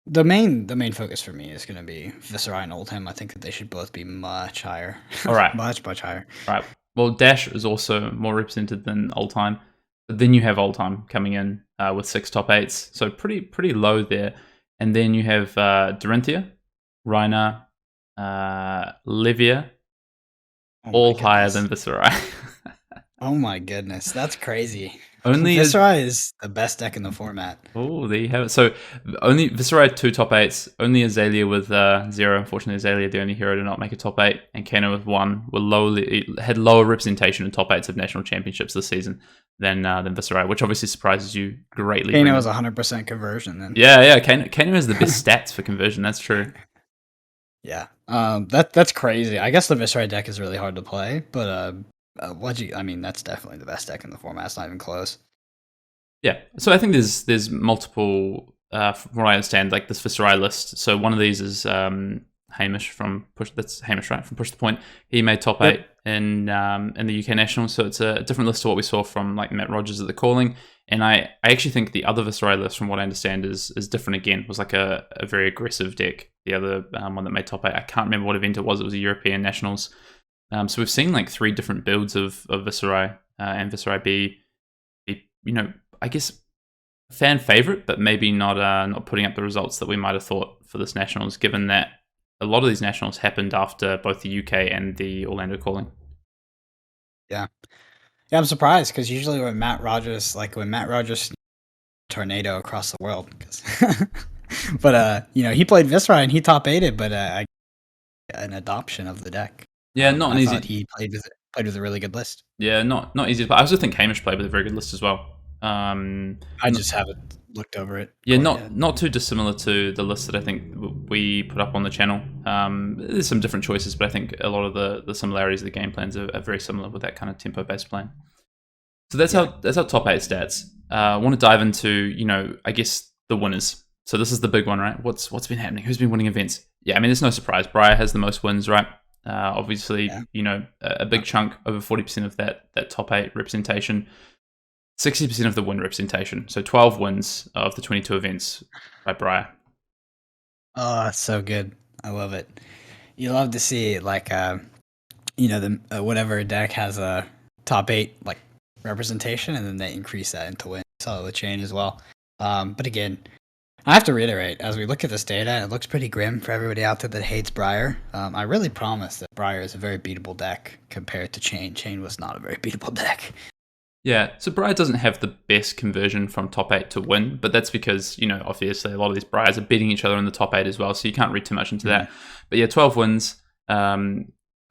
the main focus for me is going to be Viserai and Oldham. I think that they should both be much higher. All right. much higher. All right. Well, Dash is also more represented than Oldham. But then you have Oldham coming in with 6 top 8s. So pretty low there. And then you have Dorinthia, Reina, Livia, all higher than Viserai. Oh my goodness, that's crazy. Only Viserai is the best deck in the format. Oh, there you have it. So only Viserai 2 top 8s, only Azalea with 0. Unfortunately, Azalea, the only hero to not make a top 8, and Kano with 1 had lower representation in top 8s of national championships this season than Viserai, which obviously surprises you greatly. Kano was 100% conversion then. Yeah. Kano has the best stats for conversion. That's true. Yeah, that's crazy. I guess the Viserai deck is really hard to play, but I mean, that's definitely the best deck in the format. It's not even close. Yeah, so I think there's multiple, from what I understand, like this Viserai list. So one of these is Hamish from Push. That's Hamish, right? From Push the Point. He made top 8 in the UK Nationals. So it's a different list to what we saw from like Matt Rogers at the Calling. And I actually think the other Viserai list, from what I understand, is different again. It was like a very aggressive deck. The other one that made top 8, I can't remember what event it was. It was a European Nationals. So we've seen like 3 different builds of Viserai, and Viserai be I guess fan favorite, but maybe not putting up the results that we might have thought for this Nationals, given that a lot of these Nationals happened after both the UK and the Orlando Calling. Yeah, I'm surprised, because usually when Matt Rogers tornado across the world, but he played Viserai and he top 8'd, but an adoption of the deck. Yeah, not an I easy. thought he played with a really good list. Yeah, not easy. But I also think Hamish played with a very good list as well. I just haven't looked over it. Yeah, not too dissimilar to the list that I think we put up on the channel. There's some different choices, but I think a lot of the similarities of the game plans are very similar with that kind of tempo based plan. So that's our top 8 stats. I want to dive into I guess the winners. So this is the big one, right? What's been happening? Who's been winning events? Yeah, I mean, it's no surprise. Briar has the most wins, right? Obviously, a big chunk, over 40% of that top 8 representation, 60% of the win representation. So 12 wins of the 22 events by Briar. Oh, that's so good. I love it. You love to see like whatever deck has a top 8 like representation, and then they increase that into win. So the chain as well. But again, I have to reiterate, as we look at this data, it looks pretty grim for everybody out there that hates Briar. I really promise that Briar is a very beatable deck compared to Chain. Chain was not a very beatable deck. Yeah, so Briar doesn't have the best conversion from top 8 to win, but that's because, obviously a lot of these Briars are beating each other in the top 8 as well, so you can't read too much into that. But yeah, 12 wins. I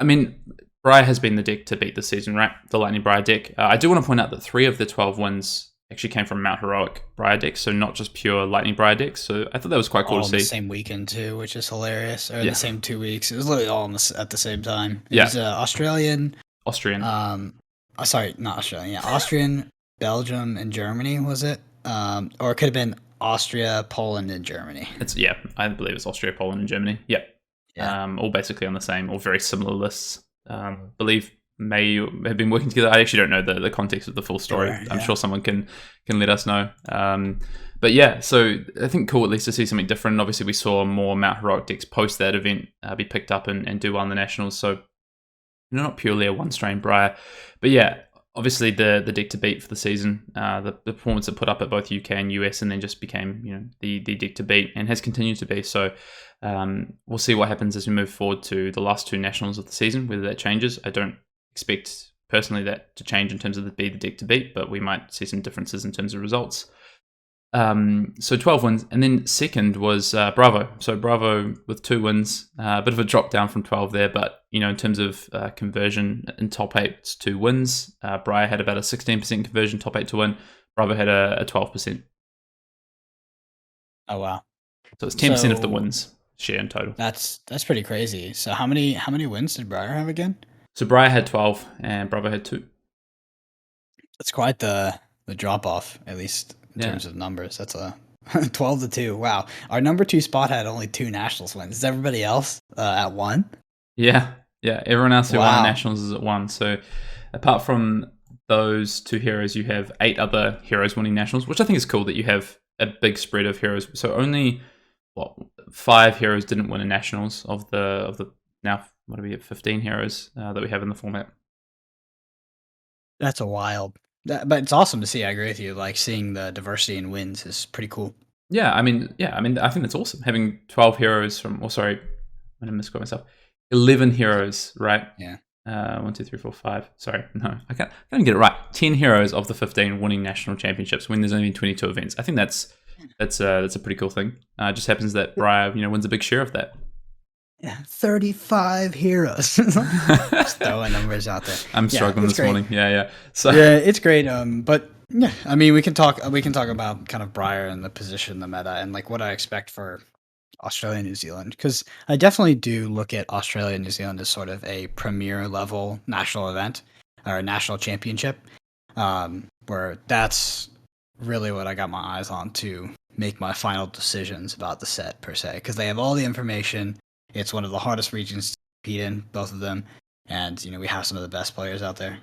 mean, Briar has been the deck to beat this season, right? The Lightning Briar deck. I do want to point out that 3 of the 12 wins actually came from Mount Heroic Briar decks, so not just pure Lightning Briar decks. So I thought that was quite cool to see. The same weekend too, which is hilarious. Or the same 2 weeks. It was literally all at the same time. It was Austrian. Sorry, not Australian. Yeah, Austrian, Belgium, and Germany, was it? Or it could have been Austria, Poland, and Germany. I believe it's Austria, Poland, and Germany. Yeah. All basically on the same or very similar lists. Believe may have been working together. I actually don't know the context of the full story. I'm sure someone can let us know. But yeah, so I think cool at least to see something different. Obviously, we saw more Mount Heroic decks post that event be picked up and do well in the Nationals. So not purely a one-strain Briar. But yeah, obviously the deck to beat for the season, the performance it put up at both UK and US, and then just became the deck to beat and has continued to be. So we'll see what happens as we move forward to the last 2 Nationals of the season, whether that changes. I don't expect personally that to change in terms of the deck to beat, but we might see some differences in terms of results. So 12 wins, and then second was Bravo. So Bravo with 2 wins, a bit of a drop down from 12 there, but in terms of conversion in top 8, it's 2 wins. Briar had about a 16% conversion top 8 to win. Bravo had a 12%. Oh wow. So it's 10% of the So wins share in total. that's pretty crazy. So how many wins did Briar have again? So Briar had 12 and Bravo had 2. That's quite the drop off, at least in terms of numbers. That's a 12-2. Wow. Our number 2 spot had only 2 nationals wins. Is everybody else at 1? Yeah. Everyone else who won Wow. nationals is at 1. So apart from those 2 heroes, you have 8 other heroes winning nationals, which I think is cool that you have a big spread of heroes. So only 5 heroes didn't win a nationals of the now what are we at 15 heroes that we have in the format. That's a wild. But it's awesome to see. I agree with you. Like seeing the diversity in wins is pretty cool. I mean, I think that's awesome. Having 12 heroes from, I'm going to misquote myself. 11 heroes, right? Yeah. 1, 2, 3, 4, 5. Sorry, no, I can't get it right. 10 heroes of the 15 winning national championships when there's only 22 events. I think that's a pretty cool thing. Just happens that Briar, wins a big share of that. Yeah, 35 heroes. Just throwing numbers out there. I'm struggling this morning. Yeah. So yeah, it's great. But yeah, I mean, we can talk about kind of Briar and the position, the meta, and like what I expect for Australia, New Zealand, because I definitely do look at Australia and New Zealand as sort of a premier level national event or national championship, where that's really what I got my eyes on to make my final decisions about the set per se, because they have all the information. It's one of the hardest regions to compete in, both of them, and we have some of the best players out there.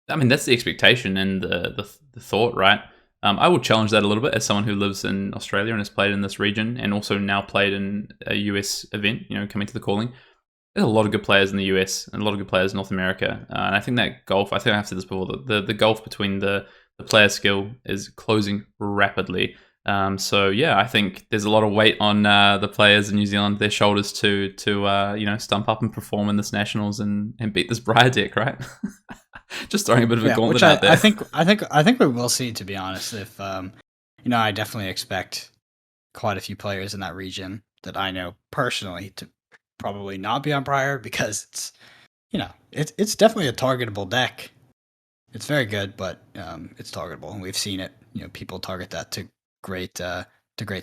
I mean, that's the expectation and the thought, right? I will challenge that a little bit as someone who lives in Australia and has played in this region and also now played in a US event, coming to the calling. There's a lot of good players in the US and a lot of good players in North America. And I think that gulf, I think I've said this before, the gulf between the player skill is closing rapidly. So yeah, I think there's a lot of weight on the players in New Zealand, their shoulders to stump up and perform in this nationals and beat this Briar deck, right? Just throwing a bit of a gauntlet out there. I think we will see, to be honest. If I definitely expect quite a few players in that region that I know personally to probably not be on Briar, because it's definitely a targetable deck. It's very good, but it's targetable, and we've seen it. People target that to great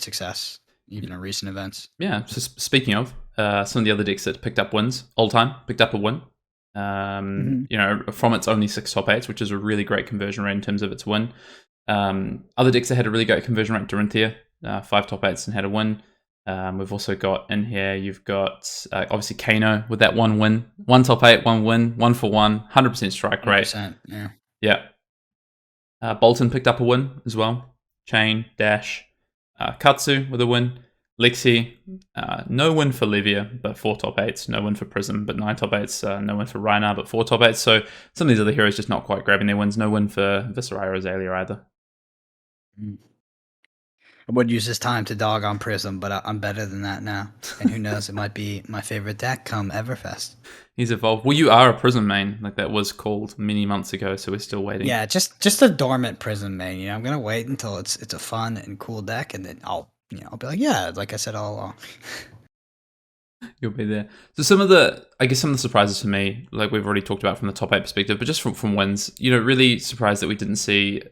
success, even in recent events. Yeah. So speaking of some of the other decks that picked up wins, Old Time picked up a win. From its only 6 top 8s, which is a really great conversion rate in terms of its win. Other decks that had a really great conversion rate, Dorinthia, 5 top 8s and had a win. We've also got in here, you've got obviously Kano with that 1 win, 1 top 8, 1 win, 1 for 1, 100% strike rate. 100%, yeah. Bolton picked up a win as well. Chain, Dash, Katsu with a win. Lexi, no win for Livia, but 4 top 8s. No win for Prism, but 9 top 8s. No win for Rhinar, but 4 top 8s. So some of these other heroes just not quite grabbing their wins. No win for Viscerai or Azalea either. I would use this time to dog on Prism, but I'm better than that now. And who knows, it might be my favorite deck come Everfest. He's evolved. Well, you are a Prism main, like that was called many months ago, so we're still waiting. Yeah, just a dormant Prism main. I'm gonna wait until it's a fun and cool deck, and then I'll be like, yeah, like I said all along. You'll be there. So some of the surprises for me, like we've already talked about from the top 8 perspective, but just from wins, really surprised that we didn't see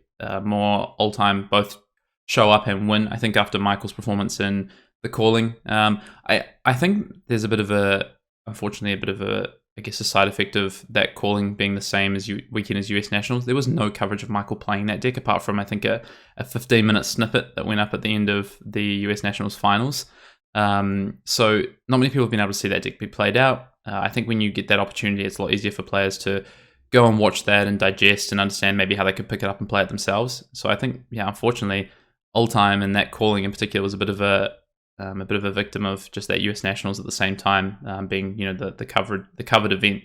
more Old Time both show up and win. I think after Michael's performance in the calling, I think there's unfortunately a bit of a side effect of that calling being the same as weekend as US Nationals. There was no coverage of Michael playing that deck apart from I think a 15-minute snippet that went up at the end of the US Nationals finals. So not many people have been able to see that deck be played out. I think when you get that opportunity, it's a lot easier for players to go and watch that and digest and understand maybe how they could pick it up and play it themselves. So I think, unfortunately, Old Time and that calling in particular was a bit of a victim of just that US Nationals at the same time, being the covered event.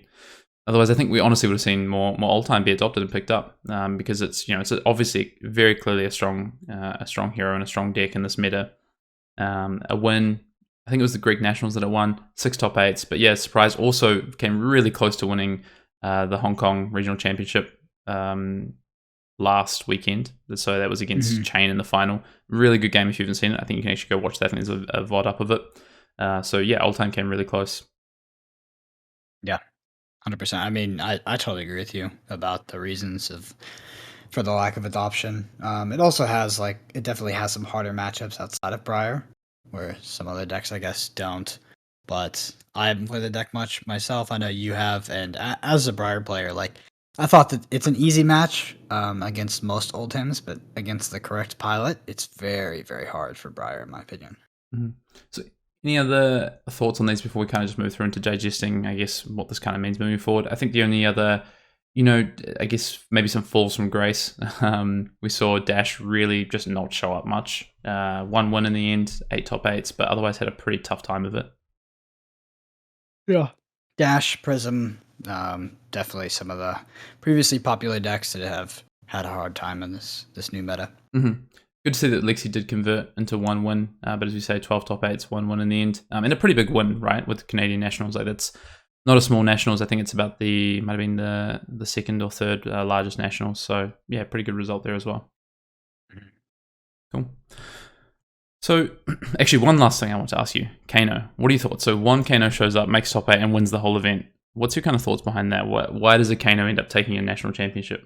Otherwise, I think we honestly would have seen more Old Time be adopted and picked up, because it's obviously very clearly a strong hero and a strong deck in this meta. A win, I think it was the Greek Nationals that it won, 6 top 8s, but yeah, surprise also came really close to winning the Hong Kong Regional Championship last weekend. So that was against Chain in the final. Really good game if you haven't seen it. I think you can actually go watch that. I think there's a VOD up of it. So yeah, Old Time came really close. Yeah, 100%. I mean, I totally agree with you about the reasons for the lack of adoption. It also has it definitely has some harder matchups outside of Briar. where some other decks, I guess, don't. But I haven't played the deck much myself. I know you have, and as a Briar player, like I thought that it's an easy match against most Oldhams, but against the correct pilot, it's very, very hard for Briar, in my opinion. Mm-hmm. So, any other thoughts on these before we kind of just move through into digesting, I guess, what this kind of means moving forward? I think the only other, I guess maybe some falls from grace. We saw Dash really just not show up much. 1 win in the end, 8 top 8s, but otherwise had a pretty tough time of it. Yeah. Dash, Prism, definitely some of the previously popular decks that have had a hard time in this new meta. Mm-hmm. Good to see that Lexi did convert into 1 win, but as we say, 12 top 8s, 1 win in the end, and a pretty big win, right, with Canadian Nationals. Like that's not a small Nationals. I think it's about might have been the second or third largest Nationals. So yeah, pretty good result there as well. Cool. So actually, one last thing I want to ask you, Kano. What are your thoughts? So one Kano shows up, makes top 8, and wins the whole event. What's your kind of thoughts behind that? Why does a Kano end up taking a national championship?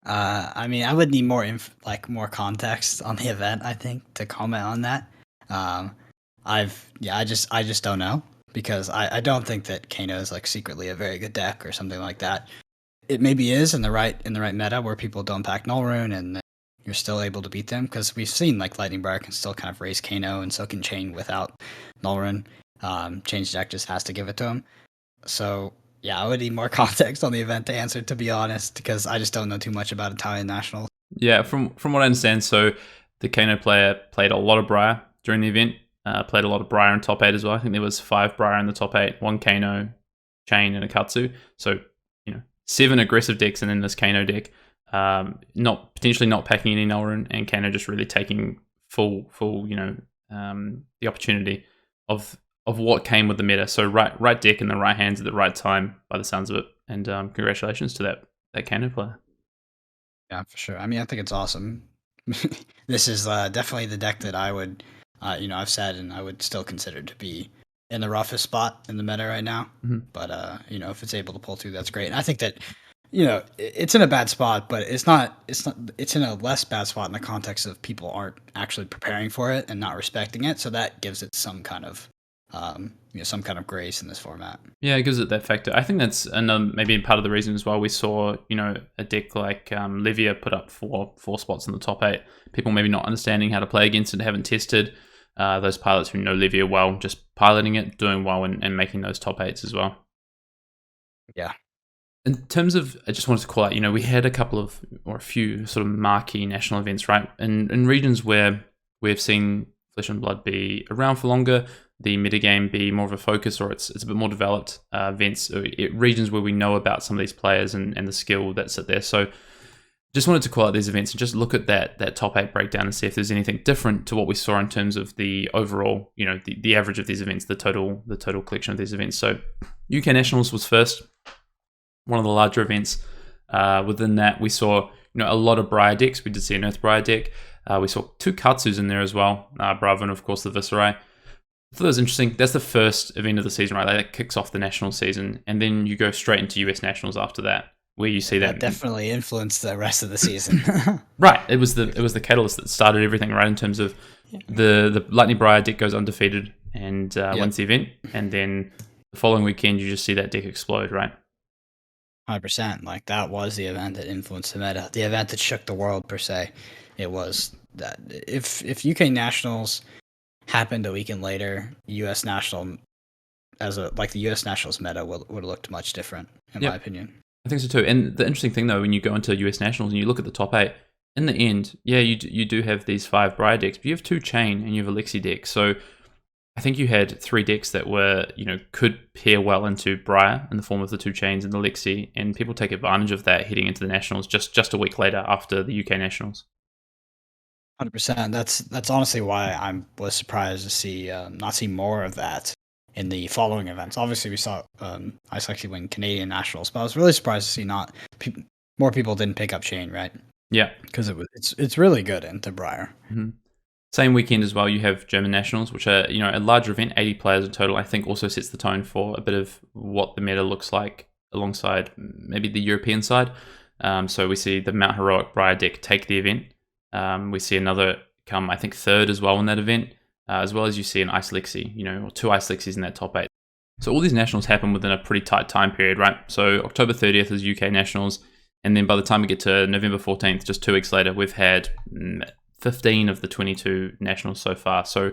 I mean, I would need more more context on the event, I think, to comment on that. I just don't know, because I don't think that Kano is like secretly a very good deck or something like that. It maybe is in the right meta where people don't pack Null Rune and you're still able to beat them, because we've seen like Lightning Briar can still kind of raise Kano, and so can Chain without Null Rune. Change deck just has to give it to him. So yeah, I would need more context on the event to answer, to be honest, because I just don't know too much about Italian Nationals. Yeah, from what I understand, so the Kano player played a lot of Briar during the event, played a lot of Briar in top 8 as well. I think there was 5 Briar in the top 8, 1 Kano, Chain, and a Katsu. So, 7 aggressive decks, and then this Kano deck, potentially not packing any Null Rune, and Kano just really taking full the opportunity of what came with the meta. So right deck in the right hands at the right time, by the sounds of it. And congratulations to that Kano player. Yeah, for sure. I mean, I think it's awesome. This is definitely the deck that I would, I've said, and I would still consider to be in the roughest spot in the meta right now. Mm-hmm. But if it's able to pull through, that's great. And I think that it's in a bad spot, but it's in a less bad spot in the context of people aren't actually preparing for it and not respecting it. So that gives it some kind of some kind of grace in this format. Yeah, it gives it that factor. I think that's maybe part of the reason as well. We saw, a deck like Livia put up four spots in the top 8. People maybe not understanding how to play against it, haven't tested. Those pilots who know Livia well, just piloting it, doing well, and making those top 8s as well. Yeah. In terms of, I just wanted to call out, we had a few sort of marquee national events, right? In regions where we've seen Flesh and Blood be around for longer, the metagame be more of a focus, or it's a bit more developed events, regions where we know about some of these players and the skill that's there. So just wanted to call out these events and just look at that top 8 breakdown and see if there's anything different to what we saw in terms of the overall, the average of these events, the total collection of these events. So UK Nationals was first, one of the larger events. Within that, we saw a lot of Briar decks. We did see an Earth Briar deck. We saw 2 Katsus in there as well, Bravo and of course the Viserai. I thought that was interesting. That's the first event of the season, right? That kicks off the national season, and then you go straight into US Nationals after that, where you see that definitely influenced the rest of the season. Right, it was the catalyst that started everything, right? In terms of the Lightning Briar deck goes undefeated and wins the event, and then the following weekend you just see that deck explode, right? 100%. Like that was the event that influenced the meta, the event that shook the world per se. It was that if UK Nationals happened a weekend later, US National the US Nationals meta would have looked much different, in my opinion. I think so too. And the interesting thing though, when you go into US Nationals and you look at the top 8, in the end, you do have these 5 Briar decks, but you have 2 Chain and you have a Lexi deck. So I think you had 3 decks that were, could pair well into Briar in the form of the 2 Chains and the Lexi, and people take advantage of that heading into the Nationals just a week later after the UK Nationals. 100%. That's honestly why I was surprised to see not see more of that in the following events. Obviously, we saw Ice Lexi win Canadian Nationals, but I was really surprised to see more people didn't pick up Chain, right? Yeah, because it's really good into Briar. Mm-hmm. Same weekend as well, you have German Nationals, which are a larger event, 80 players in total. I think also sets the tone for a bit of what the meta looks like alongside maybe the European side. So we see the Mount Heroic Briar deck take the event. We see another come, I think, third as well in that event. as well as you see an Ice Lexi, or 2 Ice Lexis in that top 8. So all these nationals happen within a pretty tight time period, right? So October 30th is UK nationals, and then by the time we get to November 14th, just 2 weeks later, we've had 15 of the 22 nationals so far. So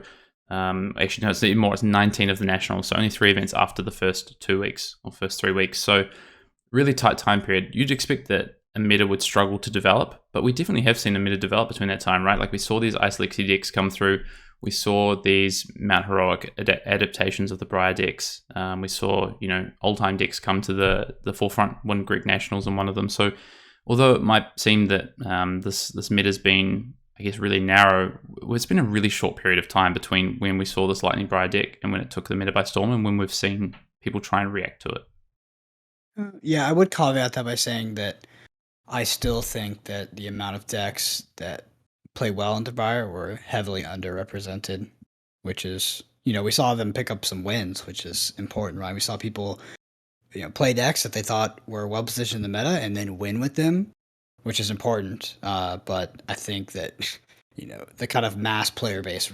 actually, no, it's even more. It's 19 of the nationals. So only 3 events after the first 2 weeks or first 3 weeks. So really tight time period. You'd expect that a meta would struggle to develop, but we definitely have seen a meta develop between that time, right? Like we saw these Ice Lexi decks come through. We saw these Mount Heroic adaptations of the Briar decks. We saw, old time decks come to the forefront, win Greek nationals in one of them. So although it might seem that this meta's been, I guess, really narrow, it's been a really short period of time between when we saw this Lightning Briar deck and when it took the meta by storm and when we've seen people try and react to it. Yeah, I would caveat that by saying that I still think that the amount of decks that play well into Briar were heavily underrepresented, which is, we saw them pick up some wins, which is important, right? We saw people, play decks that they thought were well positioned in the meta and then win with them, which is important. But I think that, the kind of mass player base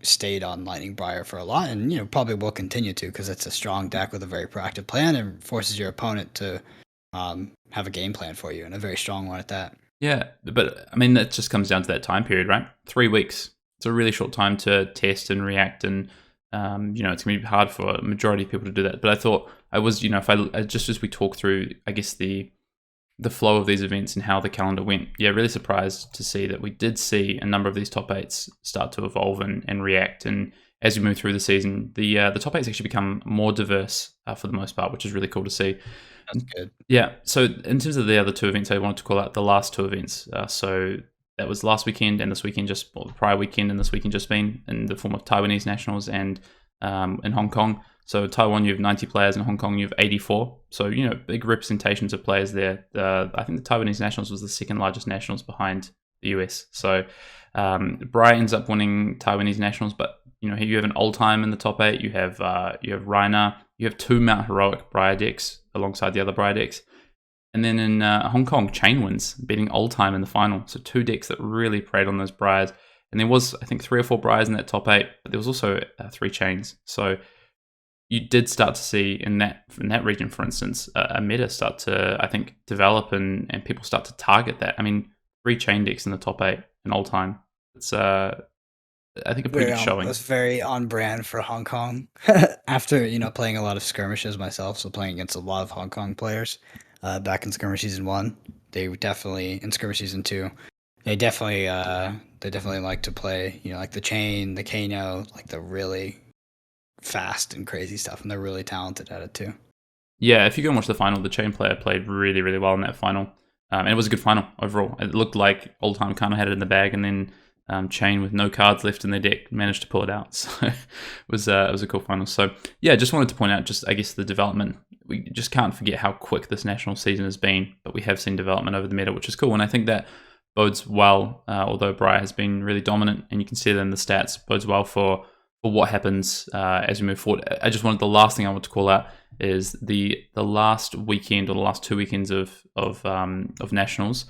stayed on Lightning Briar for a lot and, probably will continue to because it's a strong deck with a very proactive plan and forces your opponent to have a game plan for you and a very strong one at that. Yeah, but I mean, that just comes down to that time period, right? 3 weeks. It's a really short time to test and react, and it's going to be hard for a majority of people to do that. But I thought I was, if I just as we talk through, I guess the flow of these events and how the calendar went, really surprised to see that we did see a number of these top 8s start to evolve and react. And as we move through the season, the top 8s actually become more diverse for the most part, which is really cool to see. That's good. Yeah. So in terms of the other 2 events, I wanted to call out the last 2 events. So that was last weekend and this weekend, the prior weekend and this weekend just been in the form of Taiwanese nationals and in Hong Kong. So Taiwan, you have 90 players. In Hong Kong, you have 84. So, big representations of players there. I think the Taiwanese nationals was the second largest nationals behind the US. So Briar ends up winning Taiwanese nationals, but you have an old time in the top 8. You have Raina. You have 2 Mount Heroic Briar decks alongside the other Briar decks. And then in Hong Kong, Chain wins, beating old time in the final. So 2 decks that really preyed on those Briars. And there was, I think, 3 or 4 Briars in that top 8, but there was also 3 Chains. So you did start to see in that region, for instance, a meta start to, I think, develop and people start to target that. I mean, 3 Chain decks in the top 8 in old time. It's I think a pretty good showing. It was very on brand for Hong Kong. After playing a lot of skirmishes myself, so playing against a lot of Hong Kong players back in Skirmish Season 1, they definitely in Skirmish Season 2, they definitely like to play like the Chain, the Kano, like the really fast and crazy stuff, and they're really talented at it too. Yeah, if you go and watch the final, the Chain player played really, really well in that final, and it was a good final overall. It looked like old time kind of had it in the bag, and then Chain with no cards left in their deck managed to pull it out. So it was a cool final. So yeah, just wanted to point out I guess the development. We just can't forget how quick this national season has been, but we have seen development over the meta, which is cool. And I think that bodes well, although Briar has been really dominant, and you can see that in the stats, bodes well for what happens as we move forward. The last thing I want to call out is the last weekend or the last 2 weekends of nationals.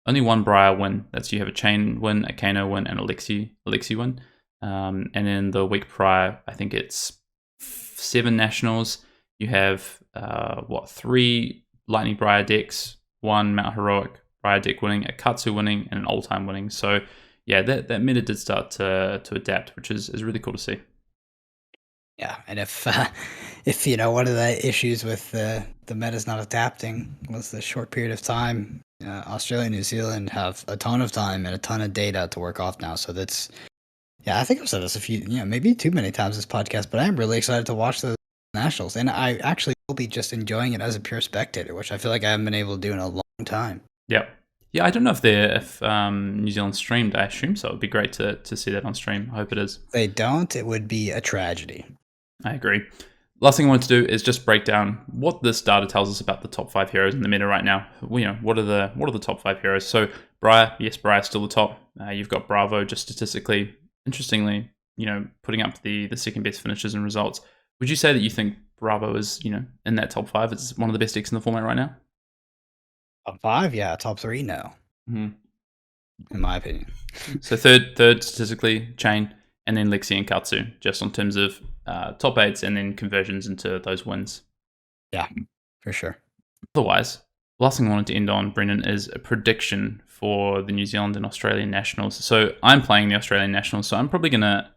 Only 1 Briar win. That's you have a Chain win, a Kano win, and a Lexi win. And then the week prior, I think it's 7 nationals. You have 3 Lightning Briar decks, 1 Mount Heroic Briar deck winning, a Katsu winning, and an old time winning. So yeah, that meta did start to adapt, which is really cool to see. Yeah, and if one of the issues with the meta's not adapting was the short period of time, Australia and New Zealand have a ton of time and a ton of data to work off now. So that's, I think I've said this a few, maybe too many times this podcast, but I am really excited to watch the nationals, and I actually will be just enjoying it as a pure spectator, which I feel like I haven't been able to do in a long time. Yep. Yeah, I don't know if New Zealand streamed. I assume so. It'd be great to see that on stream. I hope it is. If they don't, it would be a tragedy. I agree. Last thing I wanted to do is just break down what this data tells us about the top 5 heroes in the meta right now. What are the top 5 heroes? So Briar, yes, Briar's still the top. You've got Bravo just statistically. Interestingly, putting up the second best finishes and results. Would you say that you think Bravo is, in that top 5? It's one of the best decks in the format right now? Top 5, yeah. Top 3, no. Mm-hmm. In my opinion. So third statistically, Chain, and then Lexi and Katsu, just in terms of top 8s and then conversions into those wins. Yeah, for sure. Otherwise, the last thing I wanted to end on, Brendan, is a prediction for the New Zealand and Australian Nationals. So I'm playing the Australian Nationals, so I'm probably going to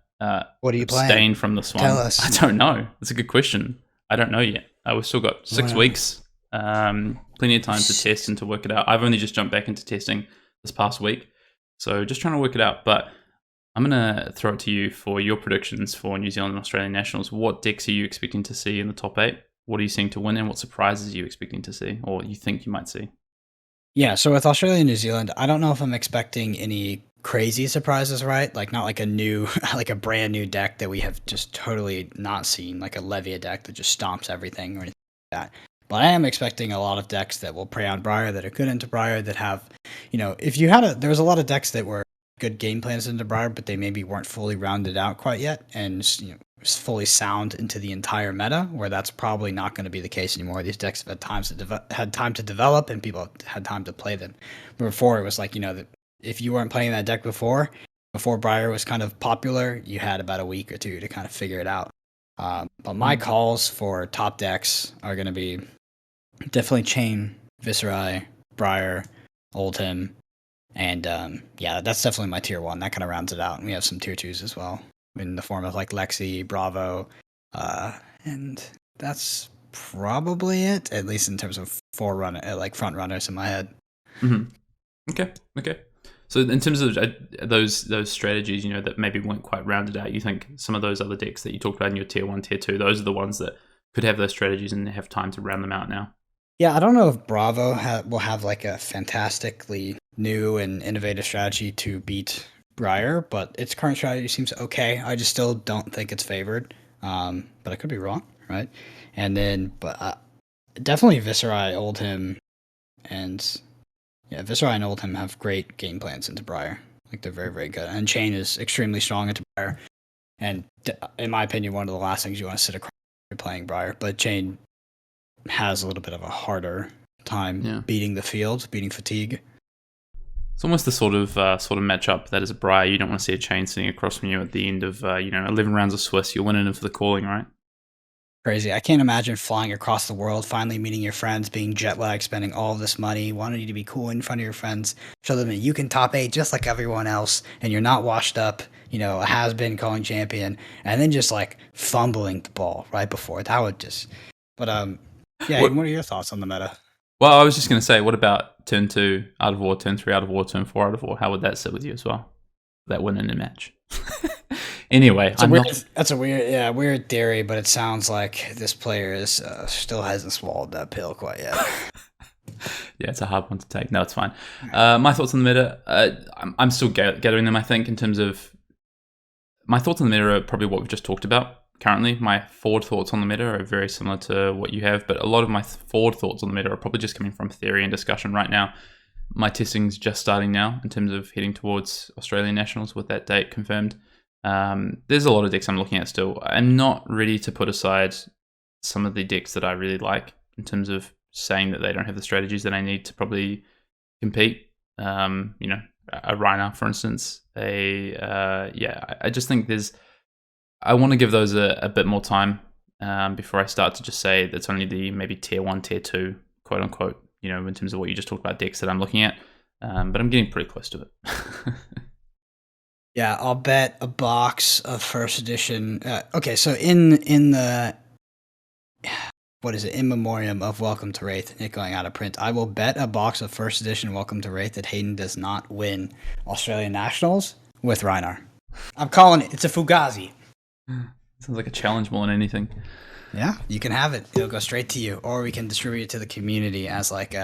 what are you abstain playing? from this one. Tell us. I don't know. That's a good question. I don't know yet. We've still got 6 weeks, plenty of time to test and to work it out. I've only just jumped back into testing this past week, so just trying to work it out. But I'm going to throw it to you for your predictions for New Zealand and Australian Nationals. What decks are you expecting to see in the top 8? What are you seeing to win, and what surprises are you expecting to see, or you think you might see? Yeah, so with Australia and New Zealand, I don't know if I'm expecting any crazy surprises, right? Like not like a new, like a brand new deck that we have just totally not seen, like a Levia deck that just stomps everything or anything like that. But I am expecting a lot of decks that will prey on Briar, that are good into Briar, that have, if you had there was a lot of decks that were good game plans into Briar, but they maybe weren't fully rounded out quite yet, and fully sound into the entire meta, where that's probably not going to be the case anymore. These decks have had time to develop, and people had time to play them. But before, it was like, that if you weren't playing that deck before Briar was kind of popular, you had about a week or two to kind of figure it out. But my calls for top decks are going to be definitely Chain, Viserai, Briar, Oldhim, and that's definitely my tier 1. That kind of rounds it out. And we have some tier 2s as well, in the form of like Lexi, Bravo, and that's probably it, at least in terms of front runners in my head. Mm-hmm. Okay. So in terms of those strategies, that maybe weren't quite rounded out, you think some of those other decks that you talked about in your tier 1, tier 2, those are the ones that could have those strategies and have time to round them out now? Yeah, I don't know if Bravo will have like a fantastically new and innovative strategy to beat Briar, but its current strategy seems okay. I just still don't think it's favored, but I could be wrong, right? And then, definitely Viserai, Oldhim, and Viserai and Oldhim have great game plans into Briar. Like, they're very, very good. And Chain is extremely strong into Briar, and in my opinion, one of the last things you want to sit across when you're playing Briar. But Chain has a little bit of a harder time beating the field, beating fatigue. It's almost the sort of matchup that is a Briar. You don't want to see a Chain sitting across from you at the end of 11 rounds of Swiss. You're winning it for the calling, right? Crazy. I can't imagine flying across the world, finally meeting your friends, being jet lagged, spending all of this money, wanting you to be cool in front of your friends, show them that you can top 8 just like everyone else, and you're not washed up, a has-been calling champion, and then just like fumbling the ball right before. That would just... But what are your thoughts on the meta? Well, I was just going to say, what about turn 2 out of war, turn 3 out of war, turn 4 out of war? How would that sit with you as well? That win in a match. Anyway, that's a weird theory, but it sounds like this player still hasn't swallowed that pill quite yet. Yeah, it's a hard one to take. No, it's fine. My thoughts on the meta, I'm still gathering them, I think, in terms of... My thoughts on the meta are probably what we've just talked about. Currently, my forward thoughts on the meta are very similar to what you have, but a lot of my forward thoughts on the meta are probably just coming from theory and discussion right now. My testing's just starting now in terms of heading towards Australian Nationals with that date confirmed. There's a lot of decks I'm looking at still. I'm not ready to put aside some of the decks that I really like in terms of saying that they don't have the strategies that I need to probably compete. A Reiner, for instance. I just think I want to give those a bit more time before I start to just say that's only the maybe tier 1, tier 2, quote unquote, in terms of what you just talked about decks that I'm looking at. But I'm getting pretty close to it. Yeah, I'll bet a box of first edition. Okay, so in the in memoriam of Welcome to Wraith and it going out of print, I will bet a box of first edition Welcome to Wraith that Hayden does not win Australian Nationals with Reiner. I'm calling it. It's a Fugazi. Sounds like a challenge more than anything. Yeah, you can have it. It'll go straight to you, or we can distribute it to the community as like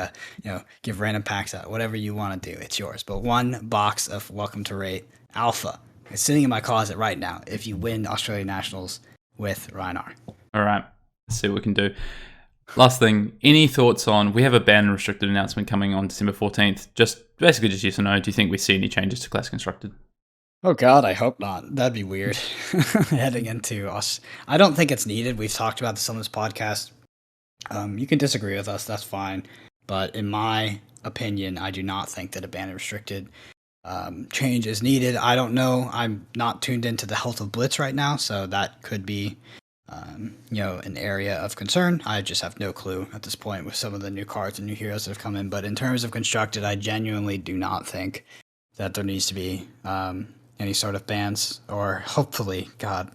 give random packs out. Whatever you want to do, it's yours. But one box of Welcome to Wraith Alpha is sitting in my closet right now. If you win Australian Nationals with Reinar. All right, let's see what we can do. Last thing, any thoughts on? We have a ban restricted announcement coming on December 14th. Just yes or no. Do you think we see any changes to Class Constructed? Oh God, I hope not. That'd be weird. Heading into us, I don't think it's needed. We've talked about this on this podcast. You can disagree with us. That's fine. But in my opinion, I do not think that a ban restricted change is needed. I don't know. I'm not tuned into the health of Blitz right now, so that could be, an area of concern. I just have no clue at this point with some of the new cards and new heroes that have come in. But in terms of constructed, I genuinely do not think that there needs to be any sort of bans, or hopefully, God,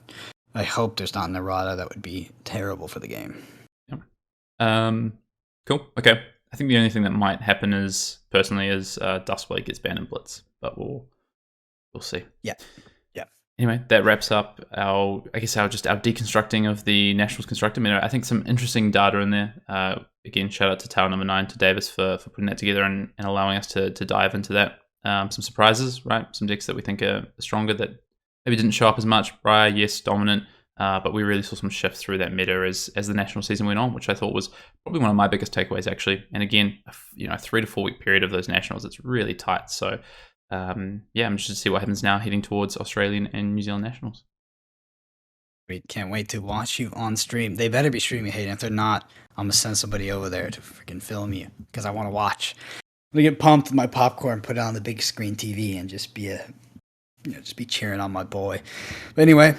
I hope there's not an errata. That would be terrible for the game. Yeah. Cool. Okay. I think the only thing that might happen is Dustblade gets banned in Blitz, but we'll see. Yeah. Anyway, that wraps up our deconstructing of the Nationals constructor meta. I think some interesting data in there. Again, shout out to Tower Number 9, to Davis for putting that together and allowing us to dive into that. Some surprises, right? Some decks that we think are stronger that maybe didn't show up as much. Briar, yes, dominant. But we really saw some shifts through that meta as the national season went on, which I thought was probably one of my biggest takeaways, actually. And again, a 3 to 4 week period of those nationals, it's really tight. So, I'm interested to see what happens now heading towards Australian and New Zealand nationals. We can't wait to watch you on stream. They better be streaming, Hayden. If they're not, I'm going to send somebody over there to freaking film you because I want to watch. I'm going to get pumped with my popcorn, put it on the big screen TV, and just be cheering on my boy. But anyway,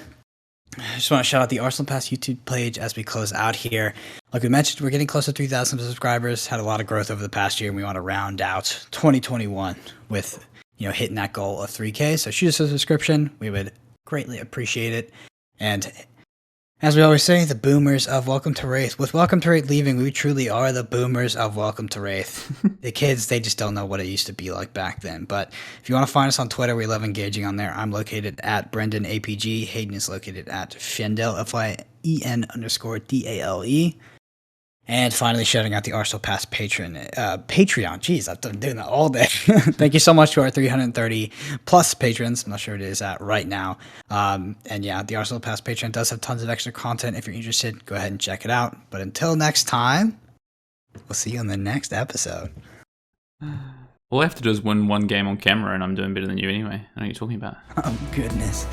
I just want to shout out the Arsenal Pass YouTube page as we close out here. Like we mentioned, we're getting close to 3,000 subscribers. Had a lot of growth over the past year, and we want to round out 2021 with hitting that goal of 3K. So shoot us a subscription. We would greatly appreciate it. And as we always say, the boomers of Welcome to Wraith. With Welcome to Wraith leaving, we truly are the boomers of Welcome to Wraith. The kids, they just don't know what it used to be like back then. But if you want to find us on Twitter, we love engaging on there. I'm located at Brendan APG. Hayden is located at Fiendel, FYEN_DALE. And finally, shouting out the Arsenal Pass Patreon. Jeez, I've been doing that all day. Thank you so much to our 330 plus patrons. I'm not sure what it is at right now. The Arsenal Pass Patreon does have tons of extra content. If you're interested, go ahead and check it out. But until next time, we'll see you on the next episode. All I have to do is win one game on camera, and I'm doing better than you anyway. I know what you're talking about. Oh, goodness.